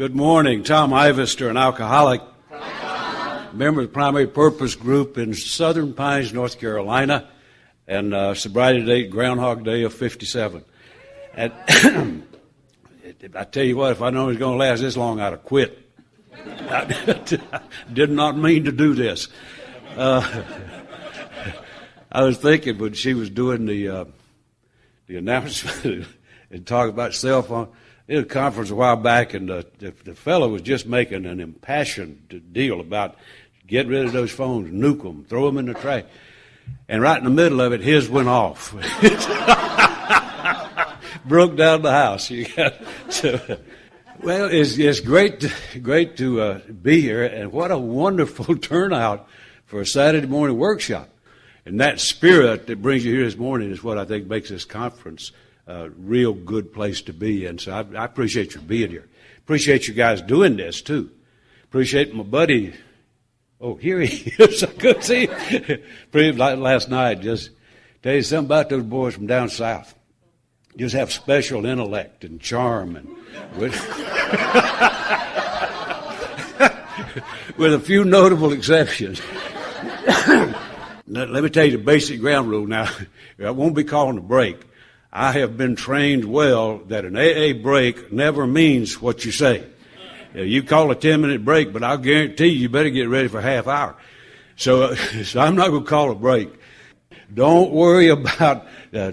Good morning. Tom Ivester, an alcoholic, member of the Primary Purpose Group in Southern Pines, North Carolina, and sobriety date, Groundhog Day of 57. And I tell you what, if I known it was going to last this long, I'd have quit. I did not mean to do this. I was thinking when she was doing the announcement and talking about cell phone, in a conference a while back, and the fellow was just making an impassioned deal about get rid of those phones, nuke them, throw them in the trash. And right in the middle of it, his went off. Broke down the house. Well, it's great to be here, and what a wonderful turnout for a Saturday morning workshop. And that spirit that brings you here this morning is what I think makes this conference a real good place to be. And so I appreciate you being here. Appreciate you guys doing this, too. Appreciate my buddy. Oh, here he is. I couldn't see him. Last night, just tell you something about those boys from down south. Just have special intellect and charm, and with a few notable exceptions. Let me tell you the basic ground rule now. I won't be calling a break. I have been trained well that an AA break never means what you say. You call a 10-minute break, but I'll guarantee you better get ready for a half hour. So I'm not going to call a break. Don't worry about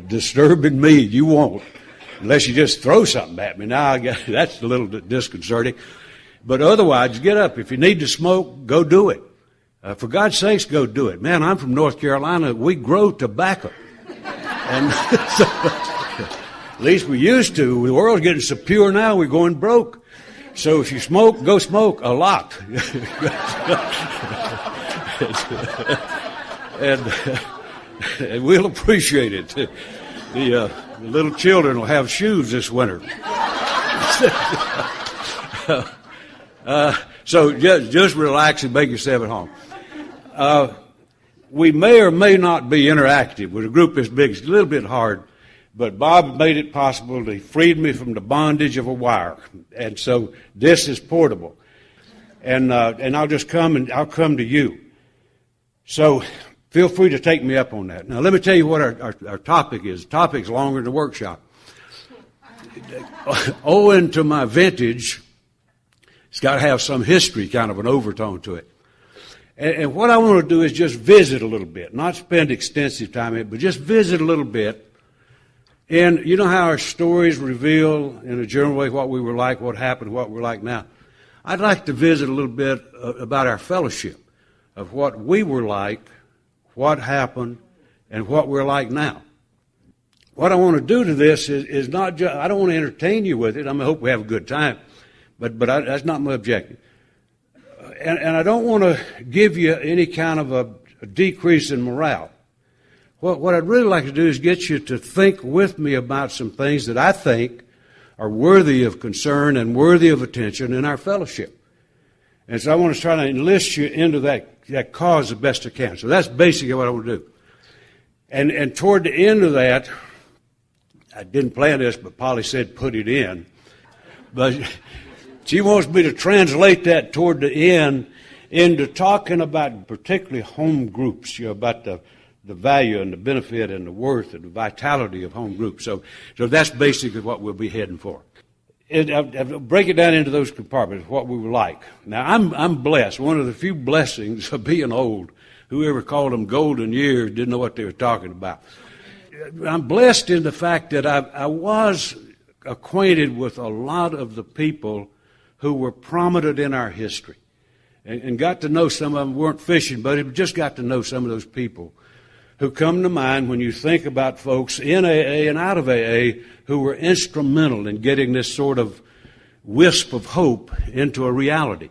disturbing me. You won't, unless you just throw something at me. Now that's a little disconcerting. But otherwise, get up. If you need to smoke, go do it. For God's sakes, go do it. Man, I'm from North Carolina. We grow tobacco. And so, at least we used to. The world's getting so pure now, we're going broke. So if you smoke, go smoke a lot. and we'll appreciate it. The little children will have shoes this winter. So just relax and make yourself at home. We may or may not be interactive with a group this big. It's a little bit hard, but Bob made it possible. He freed me from the bondage of a wire, and so this is portable. And I'll just come and I'll come to you. So feel free to take me up on that. Now let me tell you what our topic is. The topic's longer than the workshop. Owing to my vintage, it's got to have some history, kind of an overtone to it. And what I want to do is just visit a little bit, not spend extensive time in it, but just visit a little bit. And you know how our stories reveal in a general way what we were like, what happened, what we're like now. I'd like to visit a little bit about our fellowship, of what we were like, what happened, and what we're like now. What I want to do to this is not just, I don't want to entertain you with it. I hope we have a good time, but that's not my objective. And I don't want to give you any kind of a decrease in morale. What I'd really like to do is get you to think with me about some things that I think are worthy of concern and worthy of attention in our fellowship. And so I want to try to enlist you into that cause the best I can. So that's basically what I want to do. And toward the end of that, I didn't plan this, but Polly said put it in. But she wants me to translate that toward the end into talking about particularly home groups, about the value and the benefit and the worth and the vitality of home groups. So that's basically what we'll be heading for. I'll break it down into those compartments, what we were like. Now, I'm blessed. One of the few blessings of being old. Whoever called them golden years didn't know what they were talking about. I'm blessed in the fact that I was acquainted with a lot of the people who were prominent in our history, and got to know some of them. Weren't fishing buddies, but just got to know some of those people who come to mind when you think about folks in AA and out of AA who were instrumental in getting this sort of wisp of hope into a reality.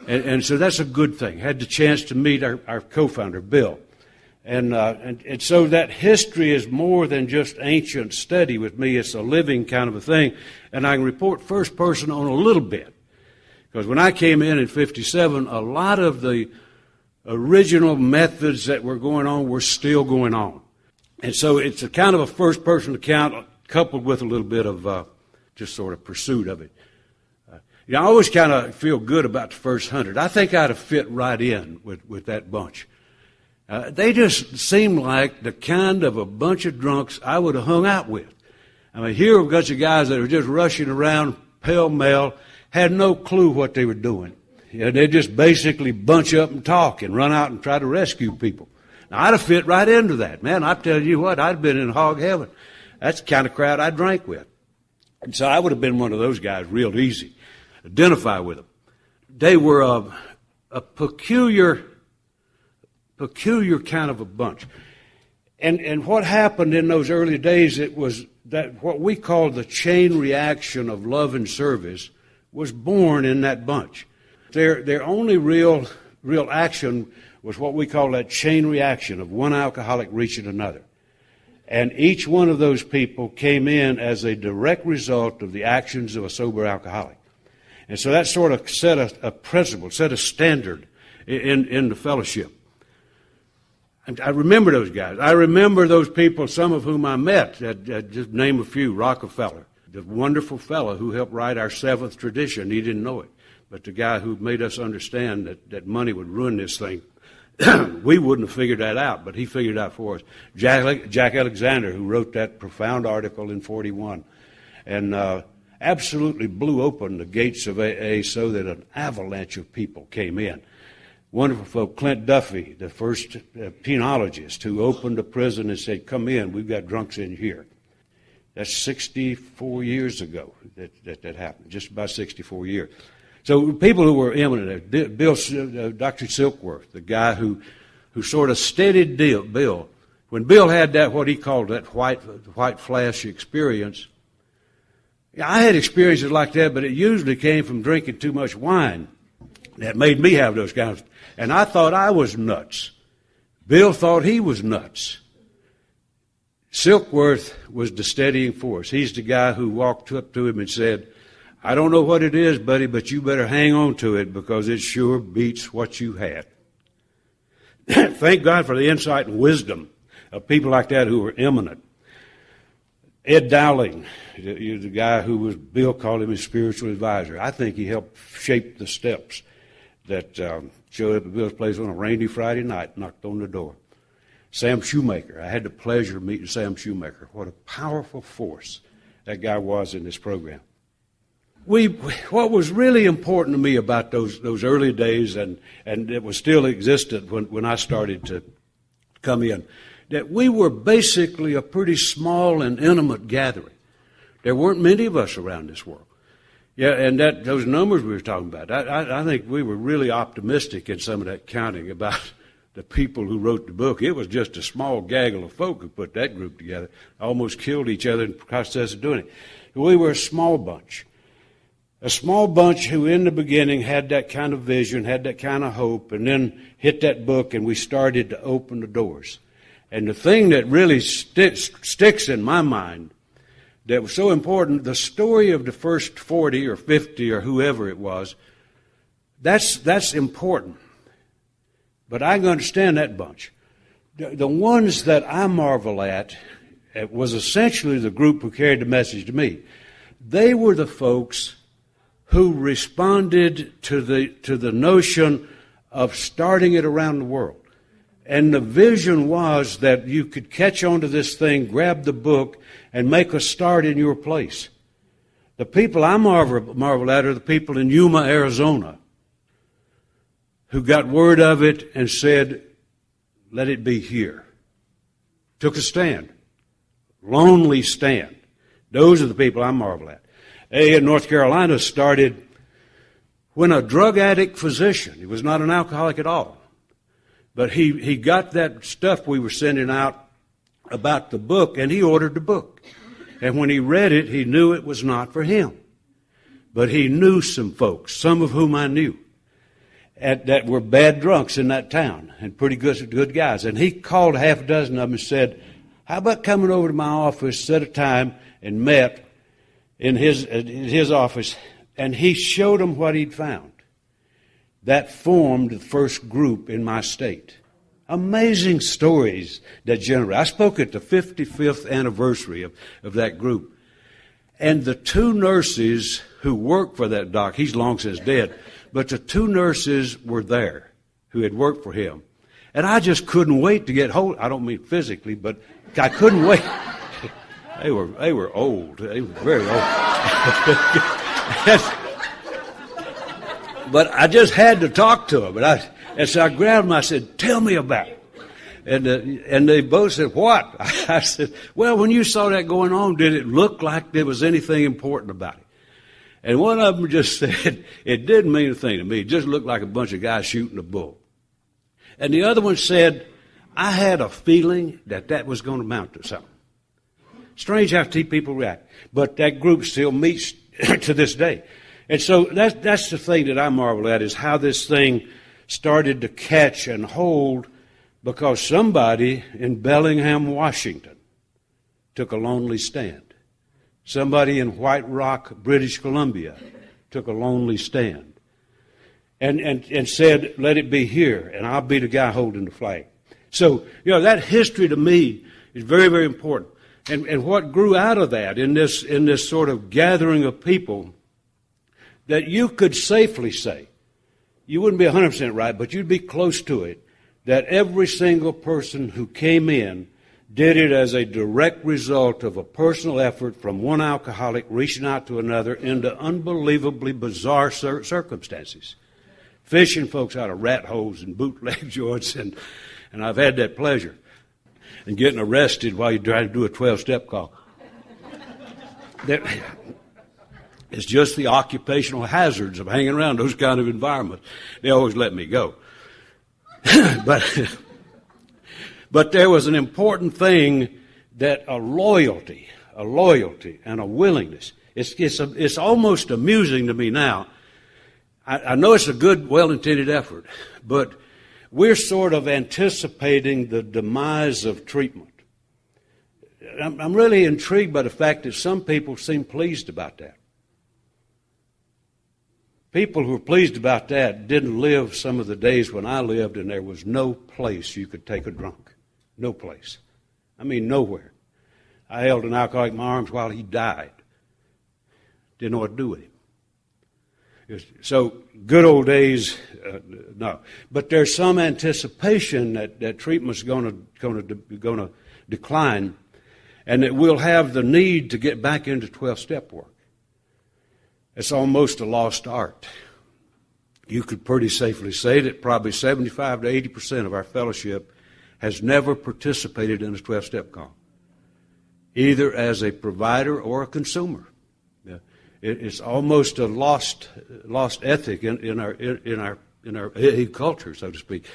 And so that's a good thing. Had the chance to meet our co-founder, Bill. And so that history is more than just ancient study with me. It's a living kind of a thing. And I can report first person on a little bit. Because when I came in 57, a lot of the original methods that were going on were still going on. And so it's a kind of a first person account coupled with a little bit of just sort of pursuit of it. I always kind of feel good about the first 100. I think I'd have fit right in with that bunch. They just seemed like the kind of a bunch of drunks I would have hung out with. I mean, here were a bunch of guys that were just rushing around pell-mell, had no clue what they were doing. They'd just basically bunch up and talk and run out and try to rescue people. Now, I'd have fit right into that. Man, I tell you what, I'd been in hog heaven. That's the kind of crowd I drank with. And so I would have been one of those guys real easy. Identify with them. They were a peculiar kind of a bunch. And what happened in those early days, it was that what we call the chain reaction of love and service was born in that bunch. Their only real action was what we call that chain reaction of one alcoholic reaching another. And each one of those people came in as a direct result of the actions of a sober alcoholic. And so that sort of set a principle, set a standard in the fellowship. And I remember those guys. I remember those people, some of whom I met. Just name a few. Rockefeller, the wonderful fellow who helped write our seventh tradition. He didn't know it. But the guy who made us understand that money would ruin this thing, we wouldn't have figured that out, but he figured it out for us. Jack Alexander, who wrote that profound article in 41, and absolutely blew open the gates of AA so that an avalanche of people came in. Wonderful folk, Clint Duffy, the first penologist who opened a prison and said, come in, we've got drunks in here. That's 64 years ago that happened, just about 64 years. So people who were eminent, Dr. Silkworth, the guy who sort of steadied Bill. When Bill had that, what he called that white flash experience, I had experiences like that, but it usually came from drinking too much wine. That made me have those kinds. And I thought I was nuts. Bill thought he was nuts. Silkworth was the steadying force. He's the guy who walked up to him and said, I don't know what it is, buddy, but you better hang on to it because it sure beats what you had. Thank God for the insight and wisdom of people like that who were eminent. Ed Dowling, the guy who was, Bill called him his spiritual advisor. I think he helped shape the steps that showed up at Bill's place on a rainy Friday night, knocked on the door. Sam Shoemaker. I had the pleasure of meeting Sam Shoemaker. What a powerful force that guy was in this program. What was really important to me about those early days, and it was still existent when I started to come in, that we were basically a pretty small and intimate gathering. There weren't many of us around this world. Yeah, and those numbers we were talking about, I think we were really optimistic in some of that counting about the people who wrote the book. It was just a small gaggle of folk who put that group together, almost killed each other in the process of doing it. We were a small bunch. A small bunch who in the beginning had that kind of vision, had that kind of hope, and then hit that book and we started to open the doors. And the thing that really sticks in my mind that was so important, the story of the first 40 or 50 or whoever it was, that's important. But I can understand that bunch. The ones that I marvel at was essentially the group who carried the message to me. They were the folks who responded to the notion of starting it around the world. And the vision was that you could catch onto this thing, grab the book, and make a start in your place. The people I marvel at are the people in Yuma, Arizona, who got word of it and said, let it be here. Took a stand. Lonely stand. Those are the people I marvel at. In North Carolina started when a drug addict physician, he was not an alcoholic at all, but he got that stuff we were sending out about the book, and he ordered the book. And when he read it, he knew it was not for him. But he knew some folks, some of whom I knew, that were bad drunks in that town, and pretty good guys. And he called half a dozen of them and said, how about coming over to my office, set a time, and met in his office, and he showed them what he'd found. That formed the first group in my state. Amazing stories that generate. I spoke at the 55th anniversary of that group. And the two nurses who worked for that doc, he's long since dead, but the two nurses were there who had worked for him. And I just couldn't wait to get hold. I don't mean physically, but I couldn't wait. They were old. They were very old. But I just had to talk to them. And so I grabbed them. I said, "Tell me about it." And they both said, "What?" I said, "Well, when you saw that going on, did it look like there was anything important about it?" And one of them just said, "It didn't mean a thing to me. It just looked like a bunch of guys shooting a bull." And the other one said, "I had a feeling that was going to amount to something." Strange how people react. But that group still meets to this day. And so that's the thing that I marvel at, is how this thing started to catch and hold, because somebody in Bellingham, Washington, took a lonely stand. Somebody in White Rock, British Columbia, took a lonely stand and said, "Let it be here, and I'll be the guy holding the flag." So, that history to me is very, very important. And what grew out of that in this sort of gathering of people, that you could safely say, you wouldn't be 100% right, but you'd be close to it, that every single person who came in did it as a direct result of a personal effort from one alcoholic reaching out to another into unbelievably bizarre circumstances. Fishing folks out of rat holes and bootleg joints, and I've had that pleasure. And getting arrested while you're trying to do a 12-step call. It's just the occupational hazards of hanging around those kind of environments. They always let me go. But there was an important thing, that a loyalty and a willingness. It's almost amusing to me now. I know it's a good, well-intended effort, but we're sort of anticipating the demise of treatment. I'm really intrigued by the fact that some people seem pleased about that. People who are pleased about that didn't live some of the days when I lived, and there was no place you could take a drunk. No place. I mean, nowhere. I held an alcoholic in my arms while he died. Didn't know what to do with him. So, good old days, no. But there's some anticipation that treatment's going to decline, and that we'll have the need to get back into 12-step work. It's almost a lost art. You could pretty safely say that probably 75 to 80% of our fellowship has never participated in a 12-step call, either as a provider or a consumer. It's almost a lost ethic in our culture, so to speak.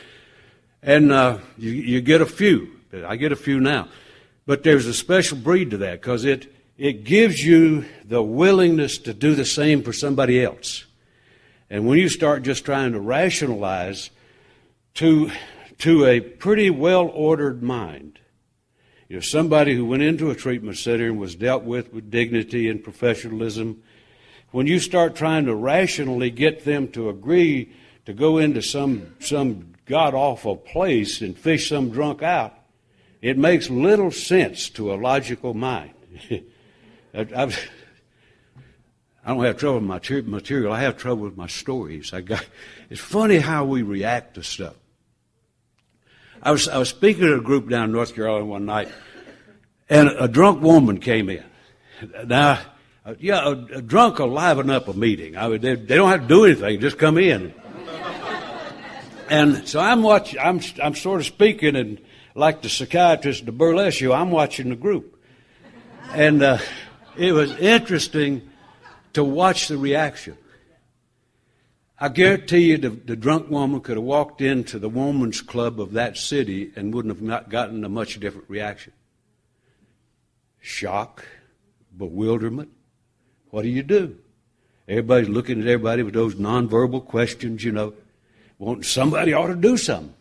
And you get a few. I get a few now. But there's a special breed to that, because it gives you the willingness to do the same for somebody else. And when you start just trying to rationalize to a pretty well-ordered mind, somebody who went into a treatment center and was dealt with dignity and professionalism, when you start trying to rationally get them to agree to go into some god-awful place and fish some drunk out, it makes little sense to a logical mind. I don't have trouble with my material. I have trouble with my stories. It's funny how we react to stuff. I was speaking to a group down in North Carolina one night, and a drunk woman came in. Now, a drunk will liven up a meeting. I mean, they don't have to do anything; just come in. And so I'm sort of speaking, and like the psychiatrist at the burlesque show, I'm watching the group, and it was interesting to watch the reaction. I guarantee you the drunk woman could have walked into the woman's club of that city and wouldn't have not gotten a much different reaction. Shock, bewilderment. What do? Everybody's looking at everybody with those nonverbal questions, wanting somebody ought to do something.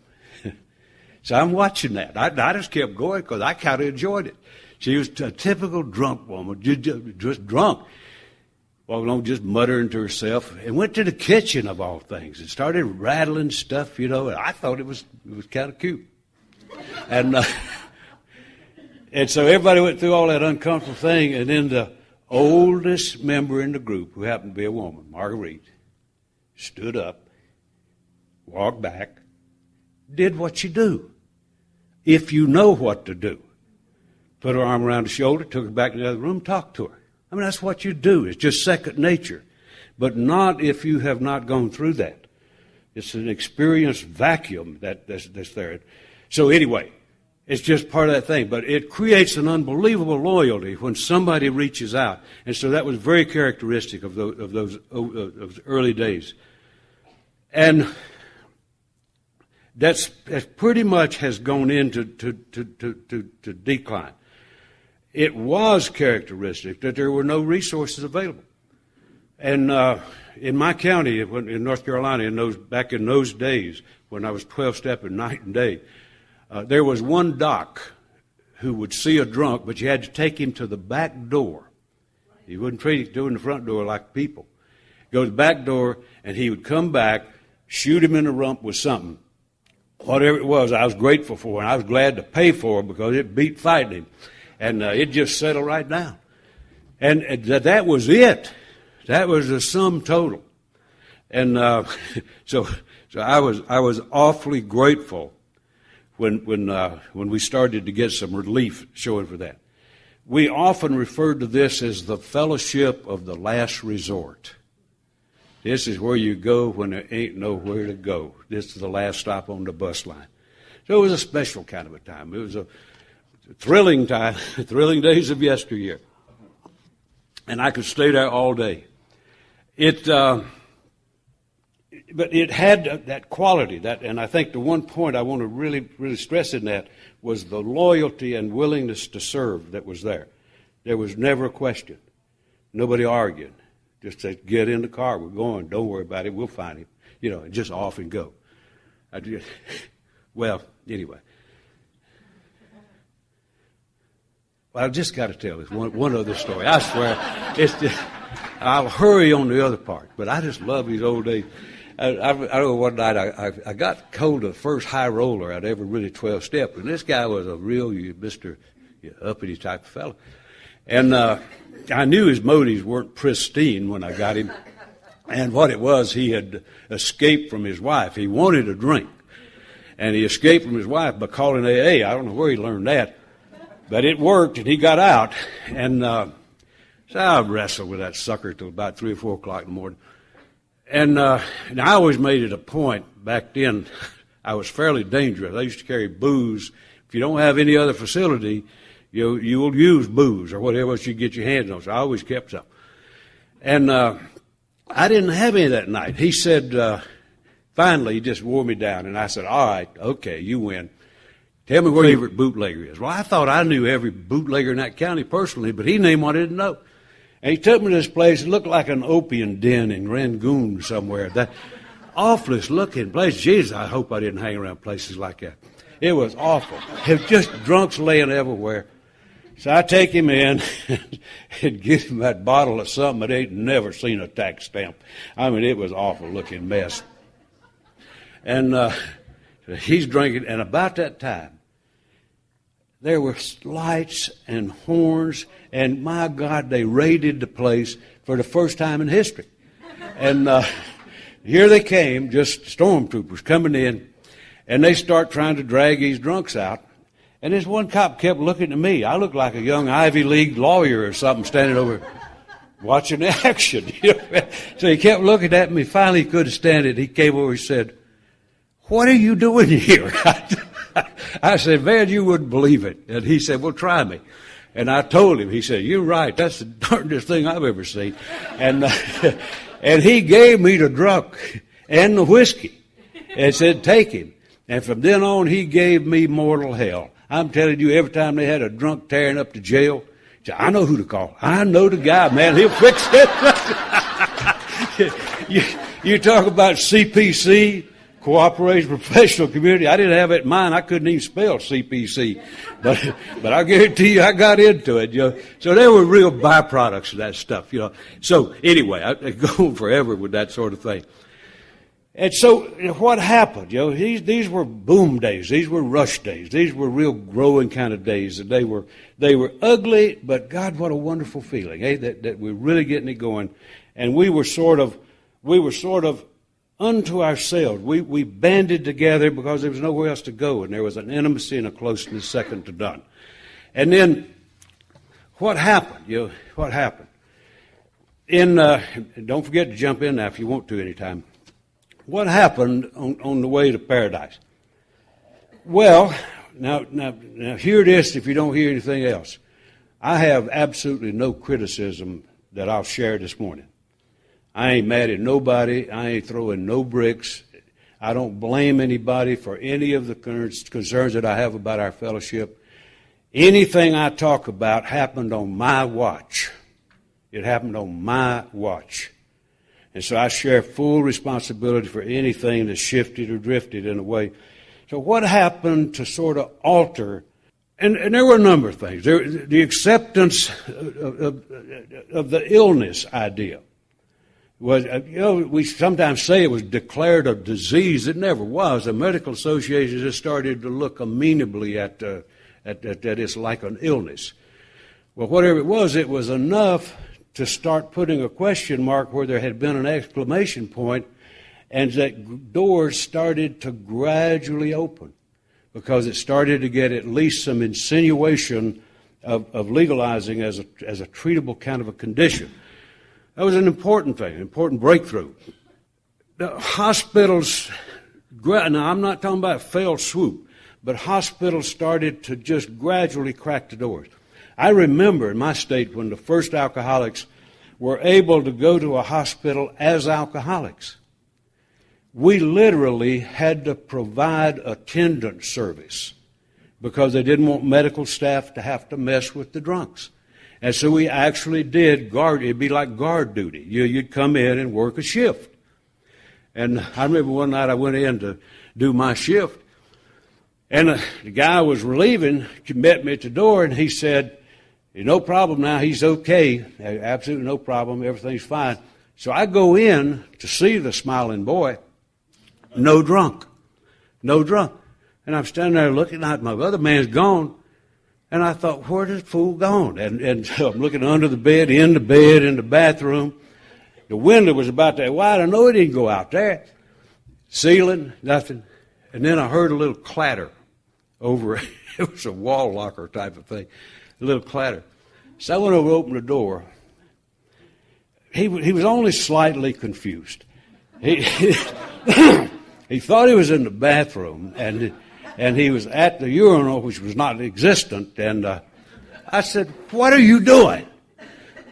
So I'm watching that. I just kept going because I kind of enjoyed it. She was a typical drunk woman, just drunk. Well, just muttering to herself, and went to the kitchen of all things and started rattling stuff, and I thought it was kind of cute. And so everybody went through all that uncomfortable thing, and then oldest member in the group, who happened to be a woman, Marguerite, stood up, walked back, did what you do. If you know what to do. Put her arm around her shoulder, took her back to the other room, talked to her. I mean, that's what you do. It's just second nature. But not if you have not gone through that. It's an experienced vacuum that's there. So anyway, it's just part of that thing. But it creates an unbelievable loyalty when somebody reaches out. And so that was very characteristic of those early days. And that pretty much has gone into to decline. It was characteristic that there were no resources available. And in my county, in North Carolina, back in those days, when I was 12-stepping night and day, there was one doc who would see a drunk, but you had to take him to the back door. He wouldn't treat him doing the front door like people. Go to the back door, and he would come back, shoot him in the rump with something. Whatever it was, I was grateful for, and I was glad to pay for it because it beat fighting him. And it just settled right down. And that was it. That was the sum total. And so I was awfully grateful when we started to get some relief showing for that. We often referred to this as the fellowship of the last resort. This is where you go when there ain't nowhere to go. This is the last stop on the bus line. So it was a special kind of a time. It was a thrilling time, thrilling days of yesteryear. And I could stay there all day. But it had that quality, and I think the one point I want to really, really stress in that was the loyalty and willingness to serve that was there. There was never a question. Nobody argued. Just said, get in the car, we're going, don't worry about it, we'll find him. And just off and go. Well, anyway. Well, I just got to tell this one other story. I swear, I'll hurry on the other part, but I just love these old days. I know one night I got hold of the first high roller I'd ever really 12-step, and this guy was a real Mr. Uppity type of fellow. And I knew his motives weren't pristine when I got him. And what it was, he had escaped from his wife. He wanted a drink. And he escaped from his wife by calling AA. I don't know where he learned that. But it worked, and he got out. And so I wrestled with that sucker till about 3 or 4 o'clock in the morning. And I always made it a point back then. I was fairly dangerous. I used to carry booze. If you don't have any other facility, you will use booze or whatever else you get your hands on. So I always kept some. And I didn't have any that night. He said, finally, he just wore me down. And I said, all right, okay, you win. Tell me where your favorite bootlegger is. Well, I thought I knew every bootlegger in that county personally, but he named one I didn't know. And he took me to this place. It looked like an opium den in Rangoon somewhere. That awfulest looking place. Jesus, I hope I didn't hang around places like that. It was awful. It was just drunks laying everywhere. So I take him in and give him that bottle of something that ain't never seen a tax stamp. I mean, it was an awful looking mess. And he's drinking, and about that time, there were lights and horns, and my God, they raided the place for the first time in history. And here they came, just stormtroopers coming in, and they start trying to drag these drunks out. And this one cop kept looking at me. I looked like a young Ivy League lawyer or something standing over watching the action. So he kept looking at me. Finally, he couldn't stand it. He came over and said, "What are you doing here?" I said, "Man, you wouldn't believe it." And he said, "Well, try me." And I told him. He said, "You're right. That's the darndest thing I've ever seen." And and he gave me the drunk and the whiskey and said, "Take him." And from then on, he gave me mortal hell. I'm telling you, every time they had a drunk tearing up to jail, he said, "I know who to call. I know the guy, man. He'll fix it." You talk about CPC, Cooperation Professional Community. I didn't have it in mind. I couldn't even spell CPC. But I guarantee you, I got into it. So there were real byproducts of that stuff. So anyway, I go on forever with that sort of thing. And so what happened? These were boom days. These were rush days. These were real growing kind of days. And they were ugly, but God, what a wonderful feeling, that we're really getting it going. And we were sort of unto ourselves. We banded together because there was nowhere else to go, and there was an intimacy and a closeness second to none. And then what happened? What happened? Don't forget to jump in now if you want to anytime. What happened on the way to paradise? Well, now hear this if you don't hear anything else. I have absolutely no criticism that I'll share this morning. I ain't mad at nobody. I ain't throwing no bricks. I don't blame anybody for any of the concerns that I have about our fellowship. Anything I talk about happened on my watch. It happened on my watch. And so I share full responsibility for anything that shifted or drifted in a way. So what happened to sort of alter, and there were a number of things. The acceptance of the illness idea was, we sometimes say it was declared a disease. It never was. The medical associations just started to look amenably at it's like an illness. Well, whatever it was enough to start putting a question mark where there had been an exclamation point, and that doors started to gradually open because it started to get at least some insinuation of legalizing as a treatable kind of a condition. That was an important thing, an important breakthrough. The hospitals, now I'm not talking about failed swoop, but hospitals started to just gradually crack the doors. I remember in my state when the first alcoholics were able to go to a hospital as alcoholics. We literally had to provide attendant service because they didn't want medical staff to have to mess with the drunks. And so we actually did guard. It'd be like guard duty. You'd come in and work a shift. And I remember one night I went in to do my shift, and the guy was relieving, met me at the door, and he said, no problem now, he's okay, absolutely no problem, everything's fine. So I go in to see the smiling boy, no drunk. And I'm standing there looking at my other man's gone, and I thought, where's this fool gone? And I'm looking under the bed, in the bathroom. The window was about that wide, I know it didn't go out there. Ceiling, nothing. And then I heard a little clatter over, it was a wall locker type of thing, a little clatter. So I went over to open the door. He was only slightly confused. He thought he was in the bathroom, and he was at the urinal, which was not existent. And I said, "What are you doing?"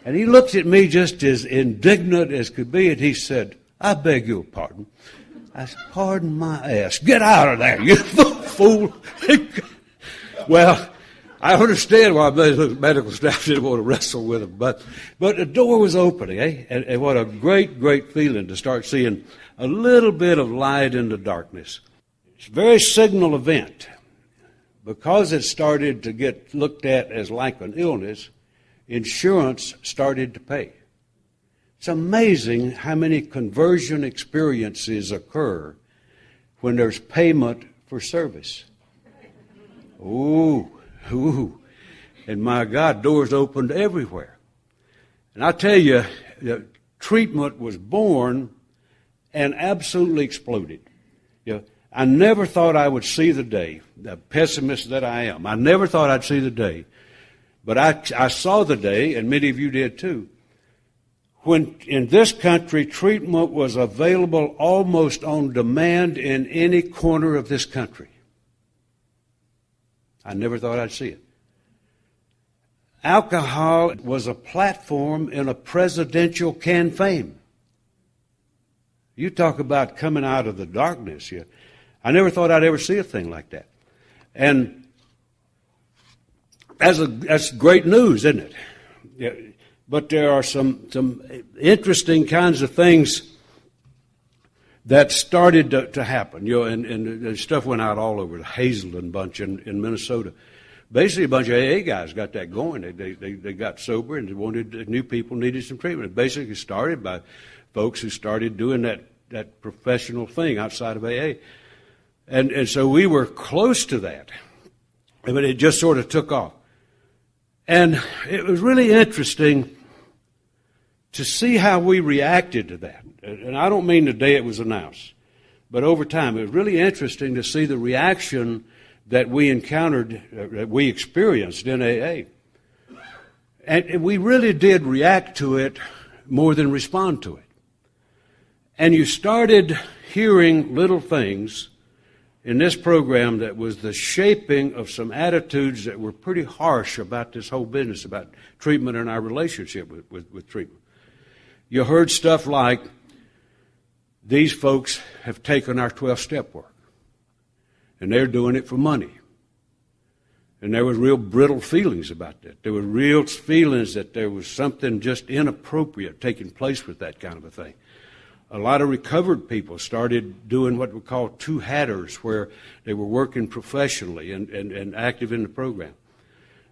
And he looked at me just as indignant as could be, and he said, "I beg your pardon." I said, "Pardon my ass. Get out of there, you fool." Well, I understand why medical staff didn't want to wrestle with him, but the door was opening, and what a great, great feeling to start seeing a little bit of light in the darkness. It's a very signal event. Because it started to get looked at as like an illness, insurance started to pay. It's amazing how many conversion experiences occur when there's payment for service. Ooh. And my God, doors opened everywhere. And I tell you, the treatment was born and absolutely exploded. I never thought I would see the day, the pessimist that I am. I never thought I'd see the day. But I saw the day, and many of you did too, when in this country treatment was available almost on demand in any corner of this country. I never thought I'd see it. Alcohol was a platform in a presidential campaign. You talk about coming out of the darkness here. I never thought I'd ever see a thing like that. And that's great news, isn't it? Yeah, but there are some interesting kinds of things that started to happen. And the stuff went out all over. The Hazelden bunch in Minnesota. Basically, a bunch of AA guys got that going. They got sober and new people needed some treatment. It basically started by folks who started doing that that professional thing outside of AA. And so we were close to that. But it just sort of took off. And it was really interesting to see how we reacted to that. And I don't mean the day it was announced, but over time. It was really interesting to see the reaction that we encountered, that we experienced in AA. And we really did react to it more than respond to it. And you started hearing little things in this program that was the shaping of some attitudes that were pretty harsh about this whole business, about treatment and our relationship with treatment. You heard stuff like, these folks have taken our 12-step work, and they're doing it for money. And there was real brittle feelings about that. There were real feelings that there was something just inappropriate taking place with that kind of a thing. A lot of recovered people started doing what we call two-hatters, where they were working professionally and active in the program.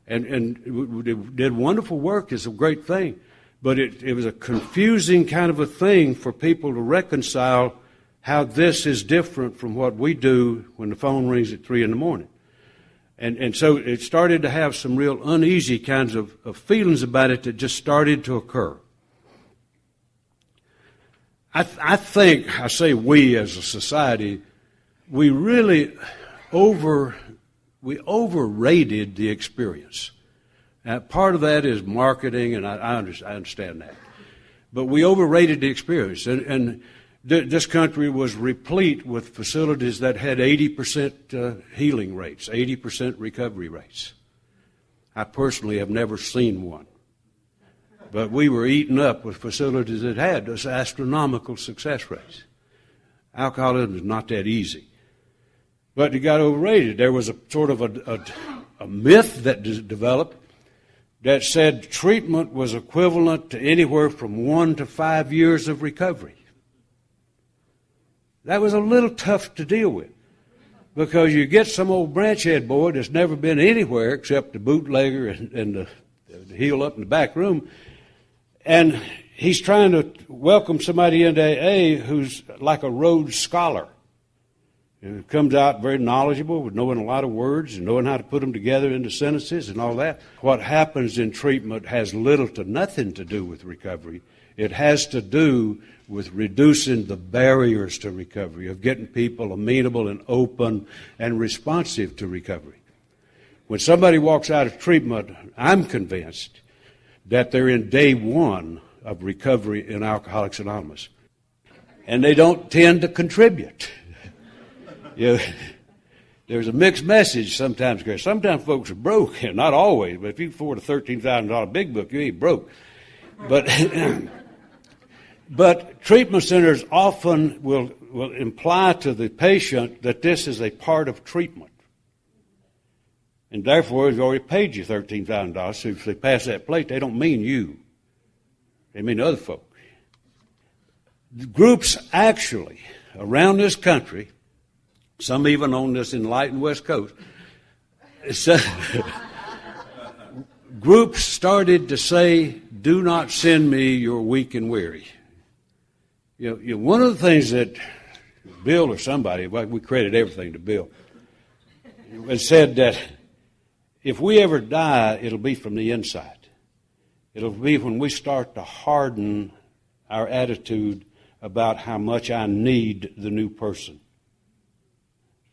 And they did wonderful work. It's a great thing. But it was a confusing kind of a thing for people to reconcile how this is different from what we do when the phone rings at 3 in the morning. And so it started to have some real uneasy kinds of feelings about it that just started to occur. I think, I say we as a society, we really overrated the experience. Now, part of that is marketing, and I understand that. But we overrated the experience. And this country was replete with facilities that had 80% healing rates, 80% recovery rates. I personally have never seen one. But we were eaten up with facilities that had those astronomical success rates. Alcoholism is not that easy. But it got overrated. There was a sort of a myth that developed that said treatment was equivalent to anywhere from 1 to 5 years of recovery. That was a little tough to deal with, because you get some old branchhead boy that's never been anywhere except the bootlegger and the heel up in the back room, and he's trying to welcome somebody into AA who's like a Rhodes Scholar. It comes out very knowledgeable with knowing a lot of words and knowing how to put them together into sentences and all that. What happens in treatment has little to nothing to do with recovery. It has to do with reducing the barriers to recovery, of getting people amenable and open and responsive to recovery. When somebody walks out of treatment, I'm convinced that they're in day one of recovery in Alcoholics Anonymous. And they don't tend to contribute. There's a mixed message sometimes, because sometimes folks are broke, and not always, but if you afford a $13,000 big book, you ain't broke. But treatment centers often will imply to the patient that this is a part of treatment. And therefore, they've already paid you $13,000, so if they pass that plate, they don't mean you. They mean other folk. Groups actually, around this country, some even on this enlightened West Coast, groups started to say, do not send me your weak and weary. One of the things that Bill or somebody, well, we credit everything to Bill, has said that if we ever die, it'll be from the inside. It'll be when we start to harden our attitude about how much I need the new person.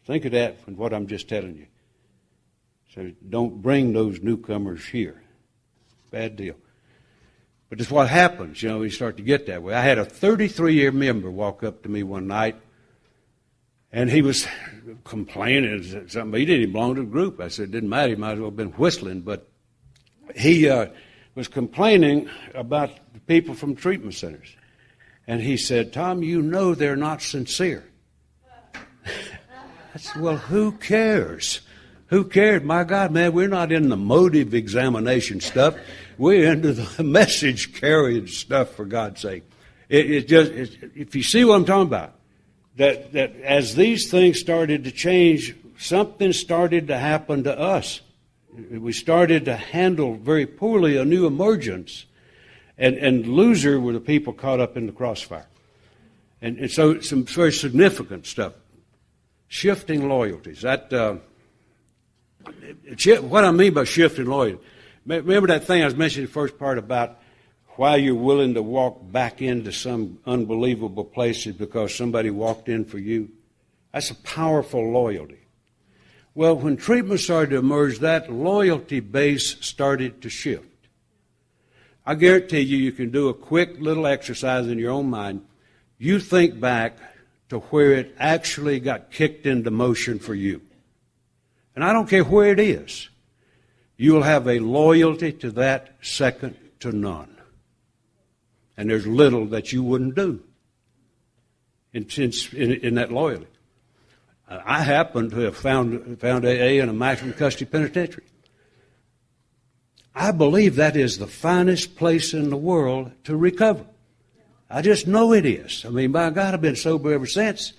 Think of that from what I'm just telling you. So don't bring those newcomers here. Bad deal. But it's what happens, when you start to get that way. I had a 33-year member walk up to me one night, and he was complaining something. He didn't even belong to the group. I said, it didn't matter. He might as well have been whistling. But he was complaining about the people from treatment centers. And he said, Tom, they're not sincere. I said, well, who cares? Who cares? My God, man, we're not in the motive examination stuff. We're into the message carrying stuff, for God's sake. If you see what I'm talking about, that as these things started to change, something started to happen to us. We started to handle very poorly a new emergence. And loser were the people caught up in the crossfire. And so some very significant stuff. Shifting loyalties. What I mean by shifting loyalty, remember that thing I was mentioning in the first part about why you're willing to walk back into some unbelievable places because somebody walked in for you? That's a powerful loyalty. Well, when treatment started to emerge, that loyalty base started to shift. I guarantee you can do a quick little exercise in your own mind. You think back to where it actually got kicked into motion for you. And I don't care where it is. You'll have a loyalty to that second to none. And there's little that you wouldn't do in that loyalty. I happen to have found AA in a maximum custody penitentiary. I believe that is the finest place in the world to recover. I just know it is. I mean, by God, I've been sober ever since.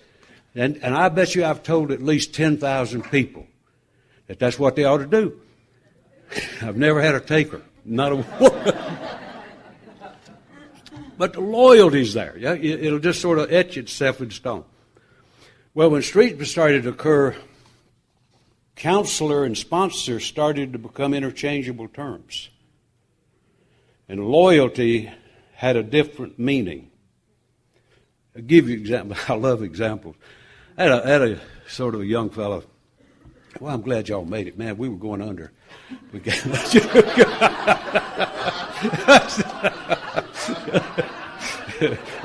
And I bet you I've told at least 10,000 people that that's what they ought to do. I've never had a taker. Not a one. But the loyalty's there. Yeah? It'll just sort of etch itself in stone. Well, when treatment started to occur, counselor and sponsor started to become interchangeable terms. And loyalty had a different meaning. I'll give you an example. I love examples. I had a sort of a young fellow. Well, I'm glad y'all made it. Man, we were going under.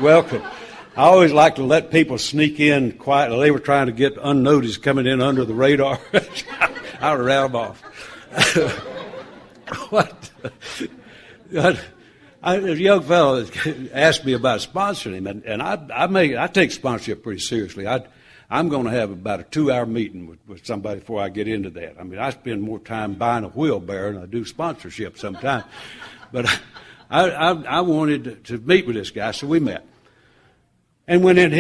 Welcome. I always like to let people sneak in quietly. They were trying to get unnoticed coming in under the radar. I would have ran them off. What? A young fellow asked me about sponsoring him, and I take sponsorship pretty seriously. I'm going to have about a 2-hour meeting with somebody before I get into that. I mean, I spend more time buying a wheelbarrow than I do sponsorship sometimes. But I wanted to meet with this guy, so we met. And went in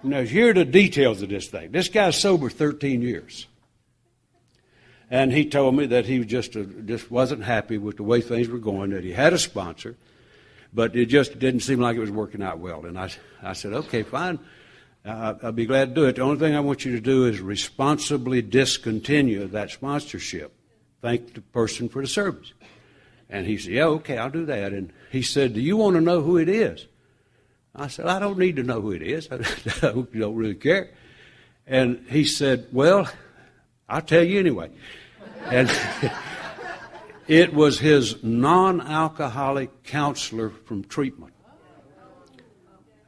now here are the details of this thing. This guy's sober 13 years. And he told me that he just wasn't happy with the way things were going, that he had a sponsor, but it just didn't seem like it was working out well. And I said, okay, fine. I'll be glad to do it. The only thing I want you to do is responsibly discontinue that sponsorship. Thank the person for the service. And he said, yeah, okay, I'll do that. And he said, do you want to know who it is? I said, I don't need to know who it is. I don't really care. And he said, well, I'll tell you anyway. And it was his non-alcoholic counselor from treatment.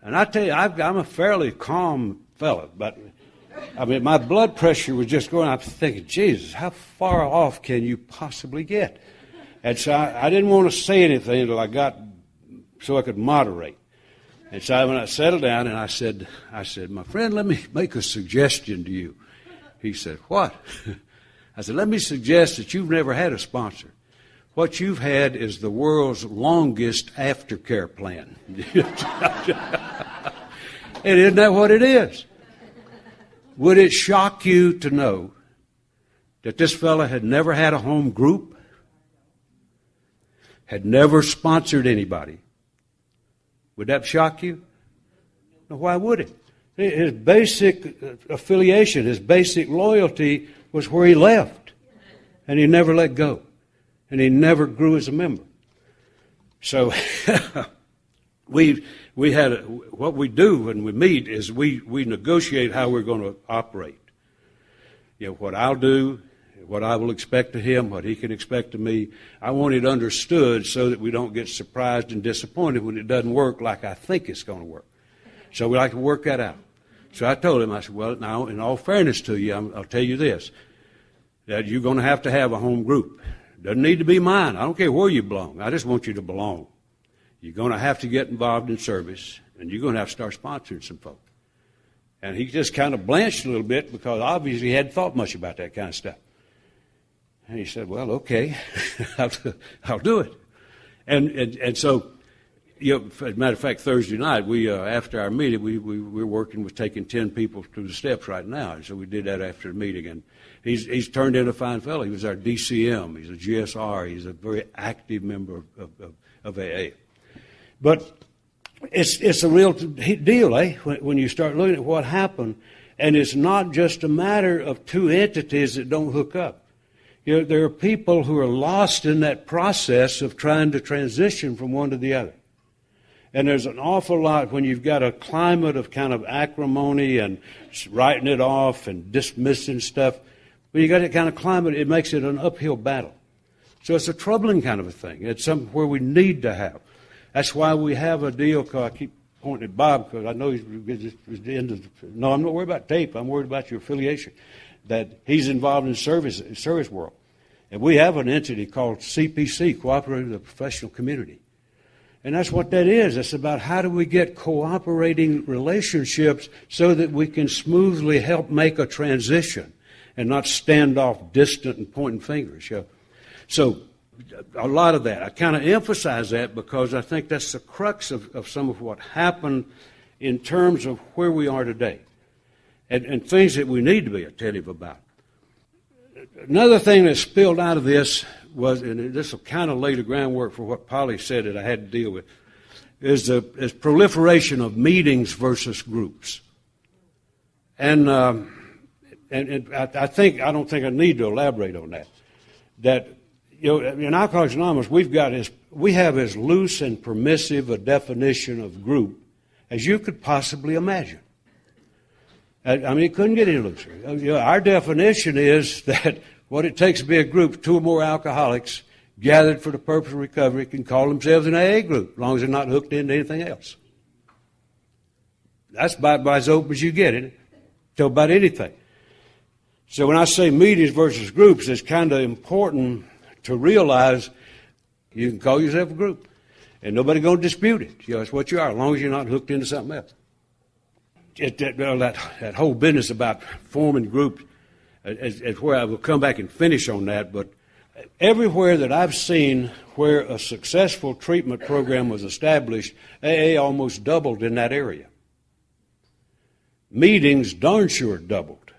And I tell you, I'm a fairly calm fellow, but I mean, my blood pressure was just going. I'm thinking, Jesus, how far off can you possibly get? And so I didn't want to say anything until so I could moderate. And so when I settled down and I said, my friend, let me make a suggestion to you. He said, what? I said, let me suggest that you've never had a sponsor. What you've had is the world's longest aftercare plan. And isn't that what it is? Would it shock you to know that this fellow had never had a home group, had never sponsored anybody? Would that shock you? No, why would it? His basic affiliation, his basic loyalty was where he left. And he never let go. And he never grew as a member. So what we do when we meet is we negotiate how we're going to operate. You know, what I'll do, what I will expect of him, what he can expect of me. I want it understood so that we don't get surprised and disappointed when it doesn't work like I think it's going to work. So we like to work that out. So I told him, I said, well, now, in all fairness to you, I'll tell you this, that you're going to have a home group. Doesn't need to be mine. I don't care where you belong. I just want you to belong. You're going to have to get involved in service, and you're going to have to start sponsoring some folks. And he just kind of blanched a little bit because obviously he hadn't thought much about that kind of stuff. And he said, well, okay, I'll do it. And so, you know, as a matter of fact, Thursday night, we after our meeting, we're working with taking 10 people through the steps right now. And so we did that after the meeting. And he's turned into a fine fellow. He was our DCM. He's a GSR. He's a very active member of AA. But It's a real deal, when you start looking at what happened. And it's not just a matter of two entities that don't hook up. There are people who are lost in that process of trying to transition from one to the other. And there's an awful lot when you've got a climate of kind of acrimony and writing it off and dismissing stuff. When you got that kind of climate, it makes it an uphill battle. So it's a troubling kind of a thing. It's something where we need to have. That's why we have a deal. I keep pointing at Bob because I know he's the end of. No, I'm not worried about tape. I'm worried about your affiliation. That he's involved in the service world, and we have an entity called CPC, Cooperative with the Professional Community, and that's what that is. It's about how do we get cooperating relationships so that we can smoothly help make a transition and not stand off distant and pointing fingers. So a lot of that. I kind of emphasize that because I think that's the crux of some of what happened in terms of where we are today and things that we need to be attentive about. Another thing that spilled out of this was, and this will kind of lay the groundwork for what Polly said that I had to deal with, is proliferation of meetings versus groups. And I don't think I need to elaborate on that. That in Alcoholics Anonymous, we have as loose and permissive a definition of group as you could possibly imagine. I mean, it couldn't get any looser. Our definition is that what it takes to be a group, two or more alcoholics gathered for the purpose of recovery can call themselves an AA group, as long as they're not hooked into anything else. That's about as open as you get it, to about anything. So when I say meetings versus groups, it's kind of important to realize you can call yourself a group, and nobody's going to dispute it. It's what you are, as long as you're not hooked into something else. That whole business about forming groups is where I will come back and finish on that. But everywhere that I've seen where a successful treatment program was established, AA almost doubled in that area. Meetings darn sure doubled.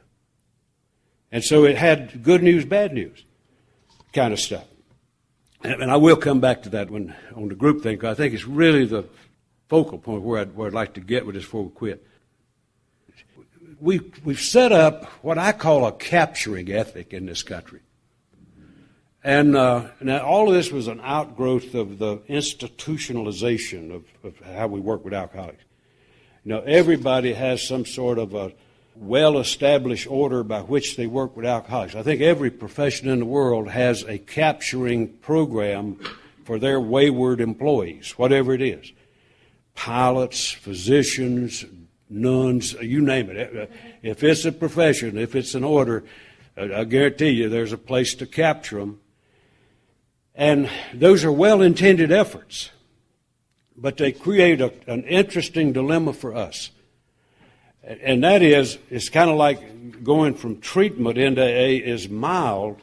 And so it had good news, bad news kind of stuff. And I will come back to that one on the group thing, because I think it's really the focal point where I'd like to get with this before we quit. We've set up what I call a capturing ethic in this country. And now all of this was an outgrowth of the institutionalization of how we work with alcoholics. Everybody has some sort of a well-established order by which they work with alcoholics. I think every profession in the world has a capturing program for their wayward employees, whatever it is. Pilots, physicians, nuns, you name it. If it's a profession, if it's an order, I guarantee you there's a place to capture them. And those are well-intended efforts, but they create an interesting dilemma for us. And that is, it's kind of like going from treatment into AA is mild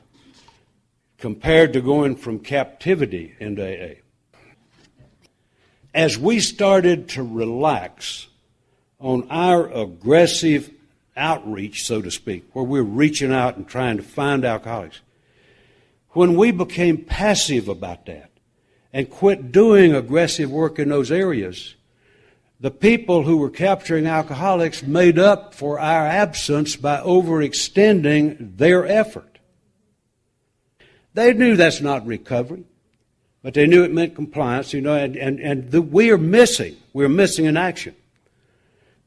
compared to going from captivity into AA. As we started to relax on our aggressive outreach, so to speak, where we're reaching out and trying to find alcoholics, when we became passive about that and quit doing aggressive work in those areas, the people who were capturing alcoholics made up for our absence by overextending their effort. They knew that's not recovery, but they knew it meant compliance, and we're missing in action.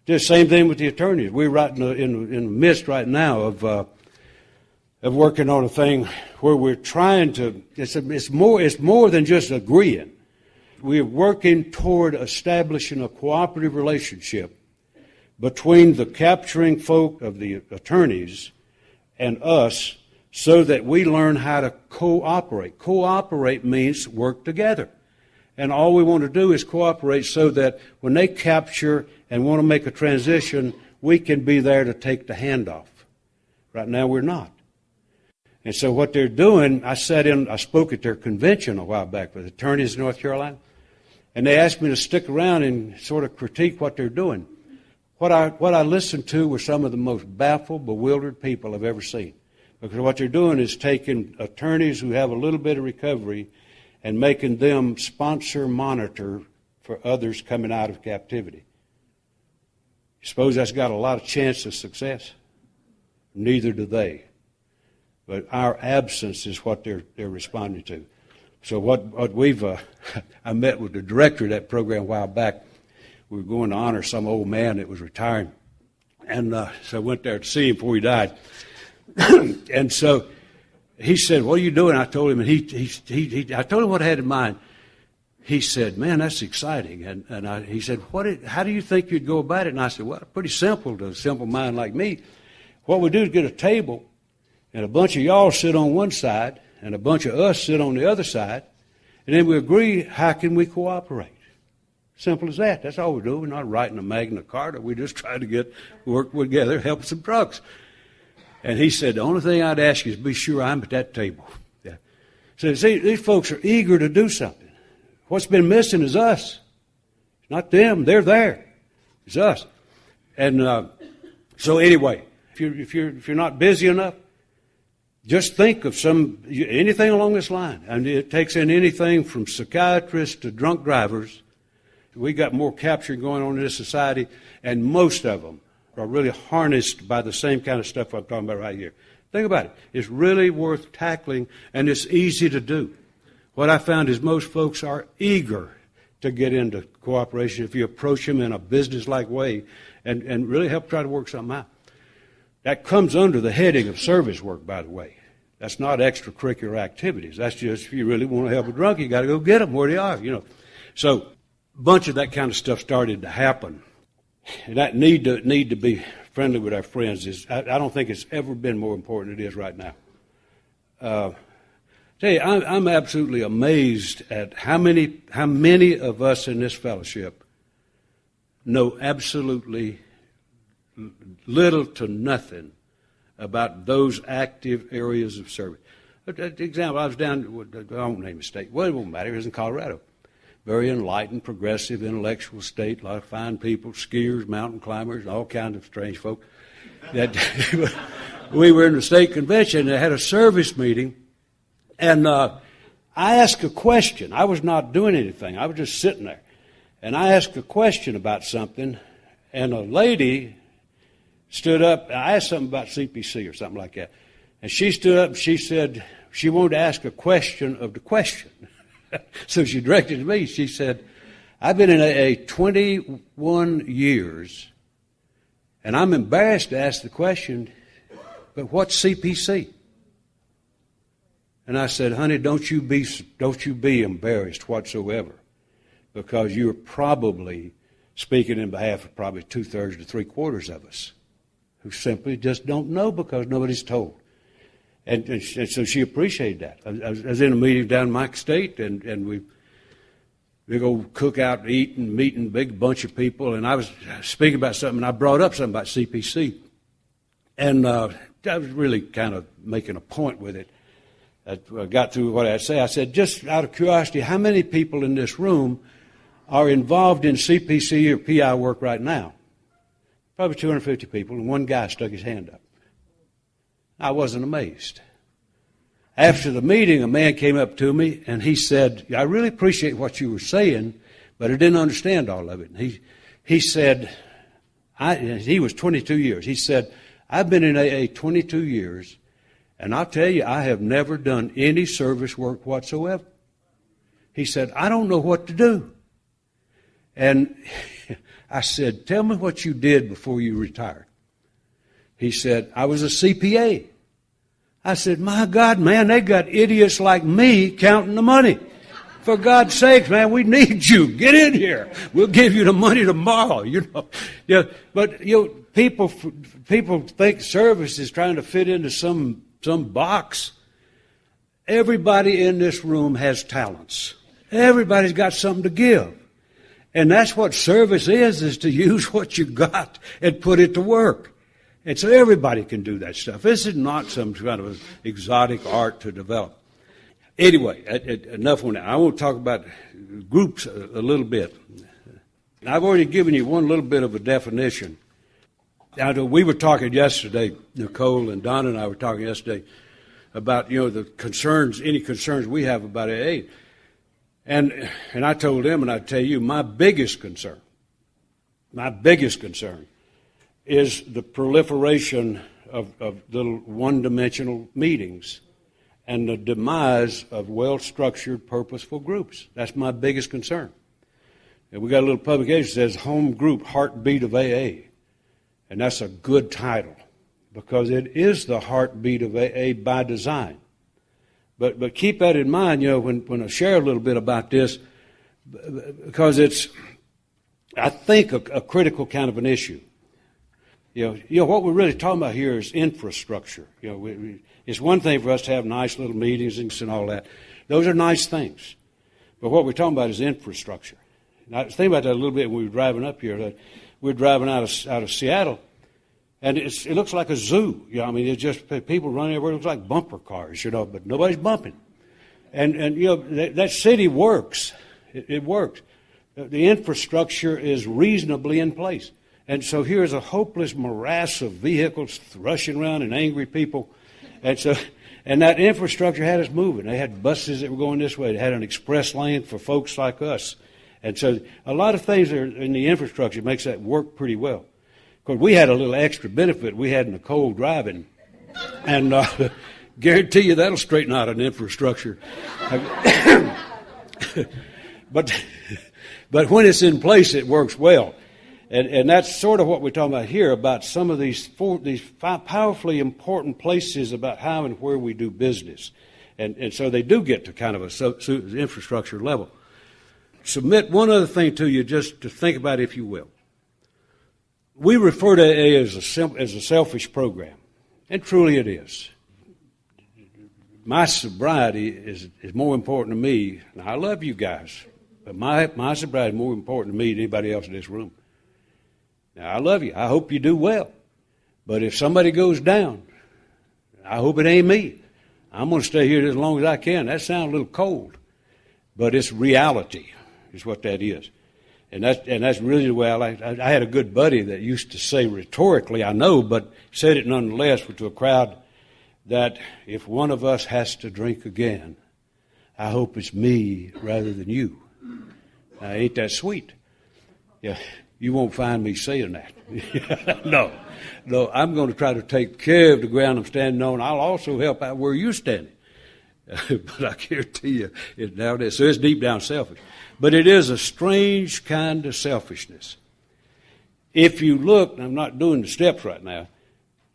The same thing with the attorneys. We're right in the midst right now of working on a thing where we're trying to. It's more than just agreeing. We're working toward establishing a cooperative relationship between the capturing folk of the attorneys and us, so that we learn how to cooperate. Cooperate means work together. And all we want to do is cooperate so that when they capture and want to make a transition, we can be there to take the handoff. Right now we're not. And so what they're doing, I spoke at their convention a while back with attorneys in North Carolina, and they asked me to stick around and sort of critique what they're doing. What I listened to were some of the most baffled, bewildered people I've ever seen. Because what they're doing is taking attorneys who have a little bit of recovery and making them sponsor monitor for others coming out of captivity. You suppose that's got a lot of chance of success? Neither do they. But our absence is what they're responding to. So what we've, I met with the director of that program a while back. We were going to honor some old man that was retiring. And so I went there to see him before he died. And so he said, "What are you doing?" I told him, and I told him what I had in mind. He said, "Man, that's exciting." And he said, "How do you think you'd go about it?" And I said, "Well, pretty simple to a simple mind like me. What we do is get a table, and a bunch of y'all sit on one side, and a bunch of us sit on the other side, and then we agree how can we cooperate. Simple as that. That's all we do. We're not writing a Magna Carta. We just try to work together, help some trucks." And he said, "The only thing I'd ask you is be sure I'm at that table." Yeah. So see, these folks are eager to do something. What's been missing is us. It's not them. They're there. It's us. And so anyway, if you're not busy enough, just think of anything along this line. And it takes in anything from psychiatrists to drunk drivers. We got more capturing going on in this society, and most of them are really harnessed by the same kind of stuff I'm talking about right here. Think about it. It's really worth tackling, and it's easy to do. What I found is most folks are eager to get into cooperation if you approach them in a business-like way and really help try to work something out. That comes under the heading of service work, by the way. That's not extracurricular activities. That's just if you really want to help a drunk, you got to go get them where they are, So a bunch of that kind of stuff started to happen. And that need to be friendly with our friends I don't think it's ever been more important than it is right now. Tell you, I'm absolutely amazed at how many of us in this fellowship know absolutely little to nothing about those active areas of service. Example, I was down, I won't name a state. Well, it won't matter. It was in Colorado. Very enlightened, progressive, intellectual state. A lot of fine people, skiers, mountain climbers, and all kinds of strange folk. We were in the state convention. They had a service meeting. And I asked a question. I was not doing anything. I was just sitting there. And I asked a question about something, and a lady stood up. I asked something about CPC or something like that. And she stood up and she said she wanted to ask a question of the question. So she directed to me. She said, "I've been in AA 21 years, and I'm embarrassed to ask the question, but what's CPC?" And I said, "Honey, don't you be embarrassed whatsoever, because you're probably speaking in behalf of probably 2/3 to 3/4 of us who simply just don't know because nobody's told." And so she appreciated that. I was in a meeting down in my state, and we big old cookout, meeting, big bunch of people, and I was speaking about something, and I brought up something about CPC, and I was really kind of making a point with it. I got through what I'd say. I said, just out of curiosity, how many people in this room are involved in CPC or PI work right now? Probably 250 people, and one guy stuck his hand up. I wasn't amazed. After the meeting, a man came up to me, and he said, "I really appreciate what you were saying, but I didn't understand all of it." And he said, he was 22 years. He said, "I've been in AA 22 years, and I'll tell you, I have never done any service work whatsoever." He said, "I don't know what to do." And I said, "Tell me what you did before you retired." He said, "I was a CPA." I said, "My God, man, they got idiots like me counting the money. For God's sakes, man, we need you. Get in here. We'll give you the money tomorrow." But people think service is trying to fit into some box. Everybody in this room has talents. Everybody's got something to give. And that's what service is to use what you got and put it to work. And so everybody can do that stuff. This is not some kind of exotic art to develop. Anyway, enough on that. I want to talk about groups a little bit. I've already given you one little bit of a definition. Now, we were talking yesterday, Nicole and Donna and I were talking yesterday about, the concerns, any concerns we have about AA. And I told them, and I tell you, my biggest concern is the proliferation of little one-dimensional meetings and the demise of well-structured, purposeful groups. That's my biggest concern. And we got a little publication that says Home Group Heartbeat of AA. And that's a good title because it is the heartbeat of AA by design. But keep that in mind, when I share a little bit about this, because it's, I think, a critical kind of an issue. What we're really talking about here is infrastructure. It's one thing for us to have nice little meetings and all that. Those are nice things. But what we're talking about is infrastructure. And I was thinking about that a little bit when we were driving up here. We were driving out of Seattle, and it looks like a zoo. It's just people running everywhere. It looks like bumper cars, but nobody's bumping. And that city works. It works. The infrastructure is reasonably in place. And so here's a hopeless morass of vehicles rushing around and angry people. And that infrastructure had us moving. They had buses that were going this way. They had an express lane for folks like us. And so a lot of things are in the infrastructure makes that work pretty well. Of course, we had a little extra benefit. We had Nicole driving. And guarantee you that'll straighten out an infrastructure. But when it's in place, it works well. And that's sort of what we're talking about here, about some of these five powerfully important places about how and where we do business. And so they do get to kind of a infrastructure level. Submit one other thing to you just to think about, if you will. We refer to AA as a selfish program, and truly it is. My sobriety is more important to me. Now, I love you guys, but my sobriety is more important to me than anybody else in this room. Now, I love you. I hope you do well. But if somebody goes down, I hope it ain't me. I'm going to stay here as long as I can. That sounds a little cold, but it's reality is what that is. And that's really the way I like it. I had a good buddy that used to say rhetorically, I know, but said it nonetheless to a crowd, that if one of us has to drink again, I hope it's me rather than you. Now, ain't that sweet? Yeah. You won't find me saying that. No, I'm going to try to take care of the ground I'm standing on. I'll also help out where you're standing. But I guarantee you, nowadays, so it's deep down selfish. But it is a strange kind of selfishness. If you look, and I'm not doing the steps right now,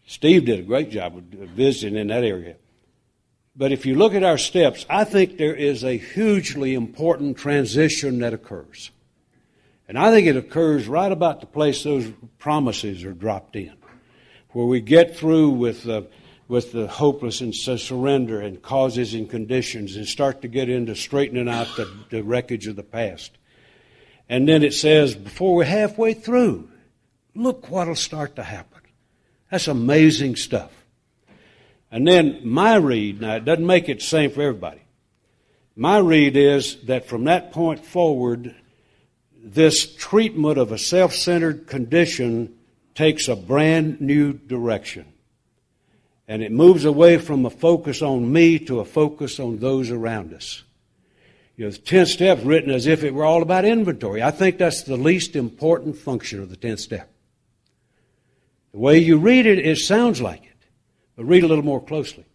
Steve did a great job of visiting in that area. But if you look at our steps, I think there is a hugely important transition that occurs. And I think it occurs right about the place those promises are dropped in, where we get through with the hopeless and surrender and causes and conditions and start to get into straightening out the wreckage of the past. And then it says, before we're halfway through, look what'll start to happen. That's amazing stuff. And then my read, now it doesn't make it the same for everybody. My read is that from that point forward, this treatment of a self-centered condition takes a brand new direction. And it moves away from a focus on me to a focus on those around us. The 10 steps written as if it were all about inventory. I think that's the least important function of the 10th step. The way you read it, it sounds like it. But read a little more closely.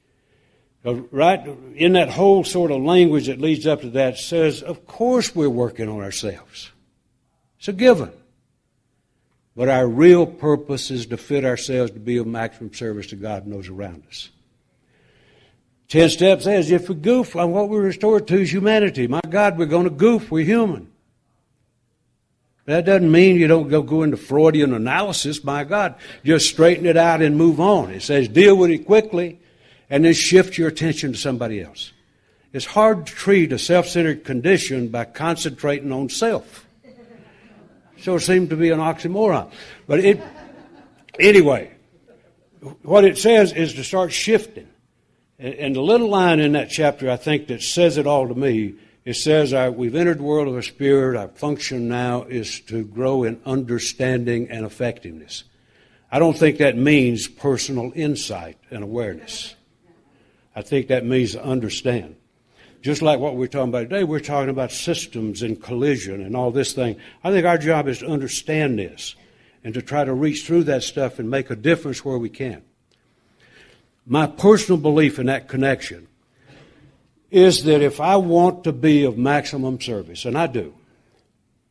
Right in that whole sort of language that leads up to that, it says, of course we're working on ourselves. It's a given. But our real purpose is to fit ourselves to be of maximum service to God and those around us. 10 steps says, if we goof on what we're restored to is humanity. My God, we're going to goof. We're human. That doesn't mean you don't go into Freudian analysis. My God, just straighten it out and move on. It says deal with it quickly and then shift your attention to somebody else. It's hard to treat a self-centered condition by concentrating on self. So it seems to be an oxymoron. But anyway, what it says is to start shifting. And the little line in that chapter, I think, that says it all to me, it says we've entered the world of the Spirit. Our function now is to grow in understanding and effectiveness. I don't think that means personal insight and awareness. I think that means to understand. just like what we're talking about today, we're talking about systems and collision and all this thing. I think our job is to understand this and to try to reach through that stuff and make a difference where we can. My personal belief in that connection is that if I want to be of maximum service, and I do,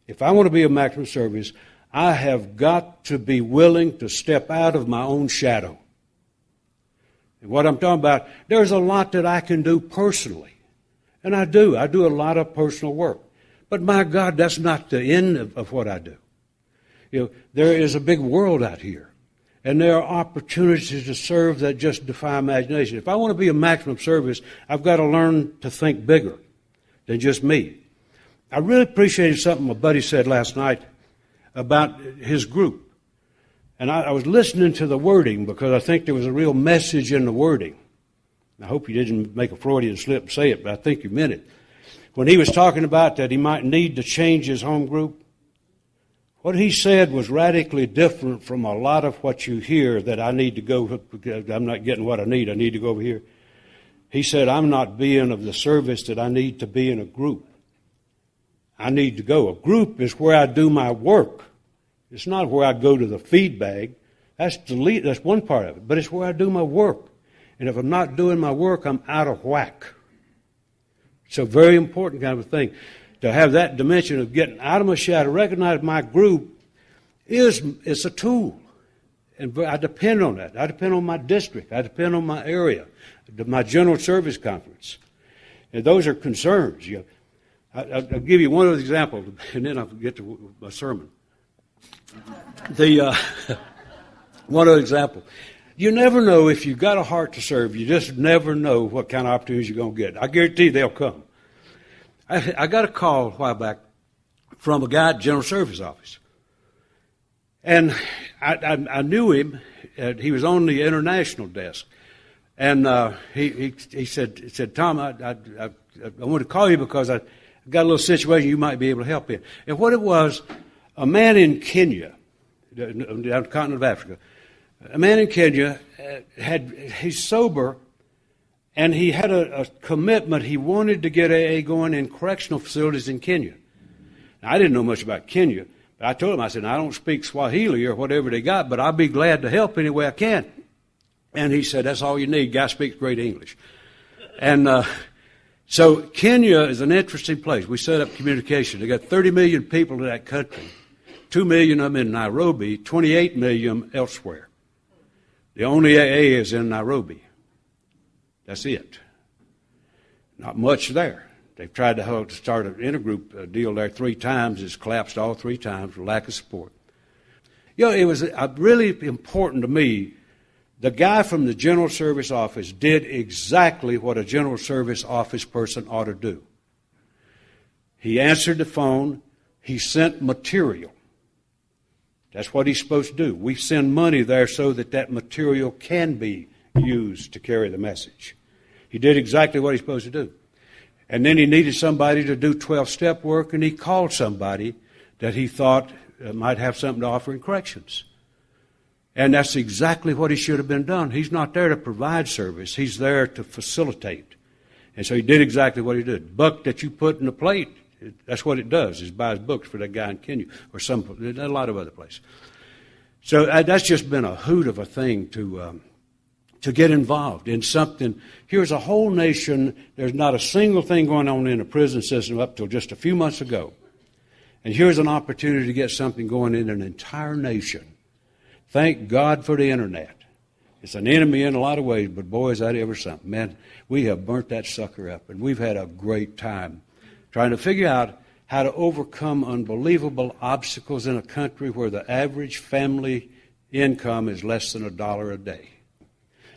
if I want to be of maximum service, I have got to be willing to step out of my own shadow. And what I'm talking about, there's a lot that I can do personally. And I do. I do a lot of personal work. But my God, that's not the end of what I do. You know, there is a big world out here. And there are opportunities to serve that just defy imagination. If I want to be of maximum service, I've got to learn to think bigger than just me. I really appreciated something my buddy said last night about his group. And I was listening to the wording because I think there was a real message in the wording. I hope you didn't make a Freudian slip and say it, but I think you meant it. When he was talking about that he might need to change his home group, what he said was radically different from a lot of what you hear that I need to go, I'm not getting what I need to go over here. He said, I'm not being of the service that I need to be in a group. I need to go. A group is where I do my work. It's not where I go to the feed bag. That's one part of it. But it's where I do my work. And if I'm not doing my work, I'm out of whack. It's a very important kind of a thing. To have that dimension of getting out of my shadow, recognize my group is a tool. And I depend on that. I depend on my district. I depend on my area, my general service conference. And those are concerns. I'll give you one other example, and then I'll get to my sermon. One other example. You never know if you've got a heart to serve. You just never know what kind of opportunities you're going to get. I guarantee they'll come. I got a call a while back from a guy at General Service Office. And I knew him. He was on the international desk. And he said, Tom, I want to call you because I got a little situation you might be able to help in. And what it was, a man in Kenya, down the continent of Africa, a man in Kenya, he's sober, and he had a commitment. He wanted to get AA going in correctional facilities in Kenya. Now, I didn't know much about Kenya, but I told him, I said, I don't speak Swahili or whatever they got, but I'll be glad to help any way I can. And he said, that's all you need. Guy speaks great English. And so Kenya is an interesting place. We set up communication. They got 30 million people in that country. 2 million of them in Nairobi, 28 million elsewhere. The only AA is in Nairobi. That's it. Not much there. They've tried to start an intergroup deal there 3 times. It's collapsed all 3 times for lack of support. You know, it was really important to me. The guy from the General Service Office did exactly what a General Service Office person ought to do. He answered the phone. He sent material. That's what he's supposed to do. We send money there so that that material can be used to carry the message. He did exactly what he's supposed to do. And then he needed somebody to do 12-step work, and he called somebody that he thought might have something to offer in corrections. And that's exactly what he should have been done. He's not there to provide service. He's there to facilitate. And so he did exactly what he did. Buck that you put in the plate, that's what it does, is buys books for that guy in Kenya or a lot of other places. So that's just been a hoot of a thing to get involved in something. Here's a whole nation. There's not a single thing going on in the prison system up till just a few months ago. And here's an opportunity to get something going in an entire nation. Thank God for the internet. It's an enemy in a lot of ways, but boy, is that ever something. Man, we have burnt that sucker up, and we've had a great time trying to figure out how to overcome unbelievable obstacles in a country where the average family income is less than $1 a day.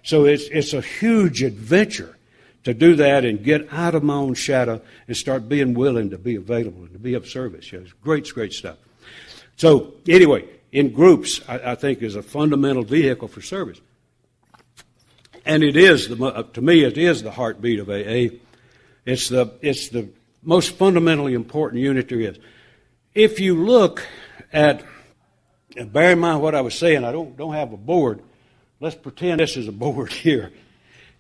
So it's a huge adventure to do that and get out of my own shadow and start being willing to be available and to be of service. It's great stuff. So anyway, in groups, I think is a fundamental vehicle for service. And it is, to me, it is the heartbeat of AA. It's the most fundamentally important unit there is. If you look at, and bear in mind what I was saying, I don't have a board. Let's pretend this is a board here.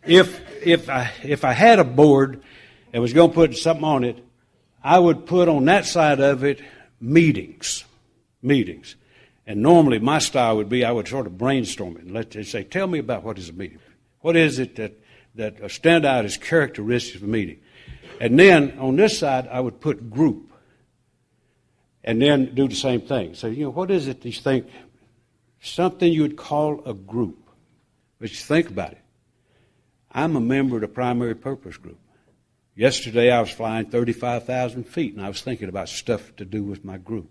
If I had a board and was going to put something on it, I would put on that side of it meetings. And normally my style would be I would sort of brainstorm it and let them say, tell me about what is a meeting. What is it that stand out as characteristics of a meeting? And then on this side I would put group. And then do the same thing. So, what is it that you think, something you would call a group? But you think about it. I'm a member of the primary purpose group. Yesterday I was flying 35,000 feet, and I was thinking about stuff to do with my group.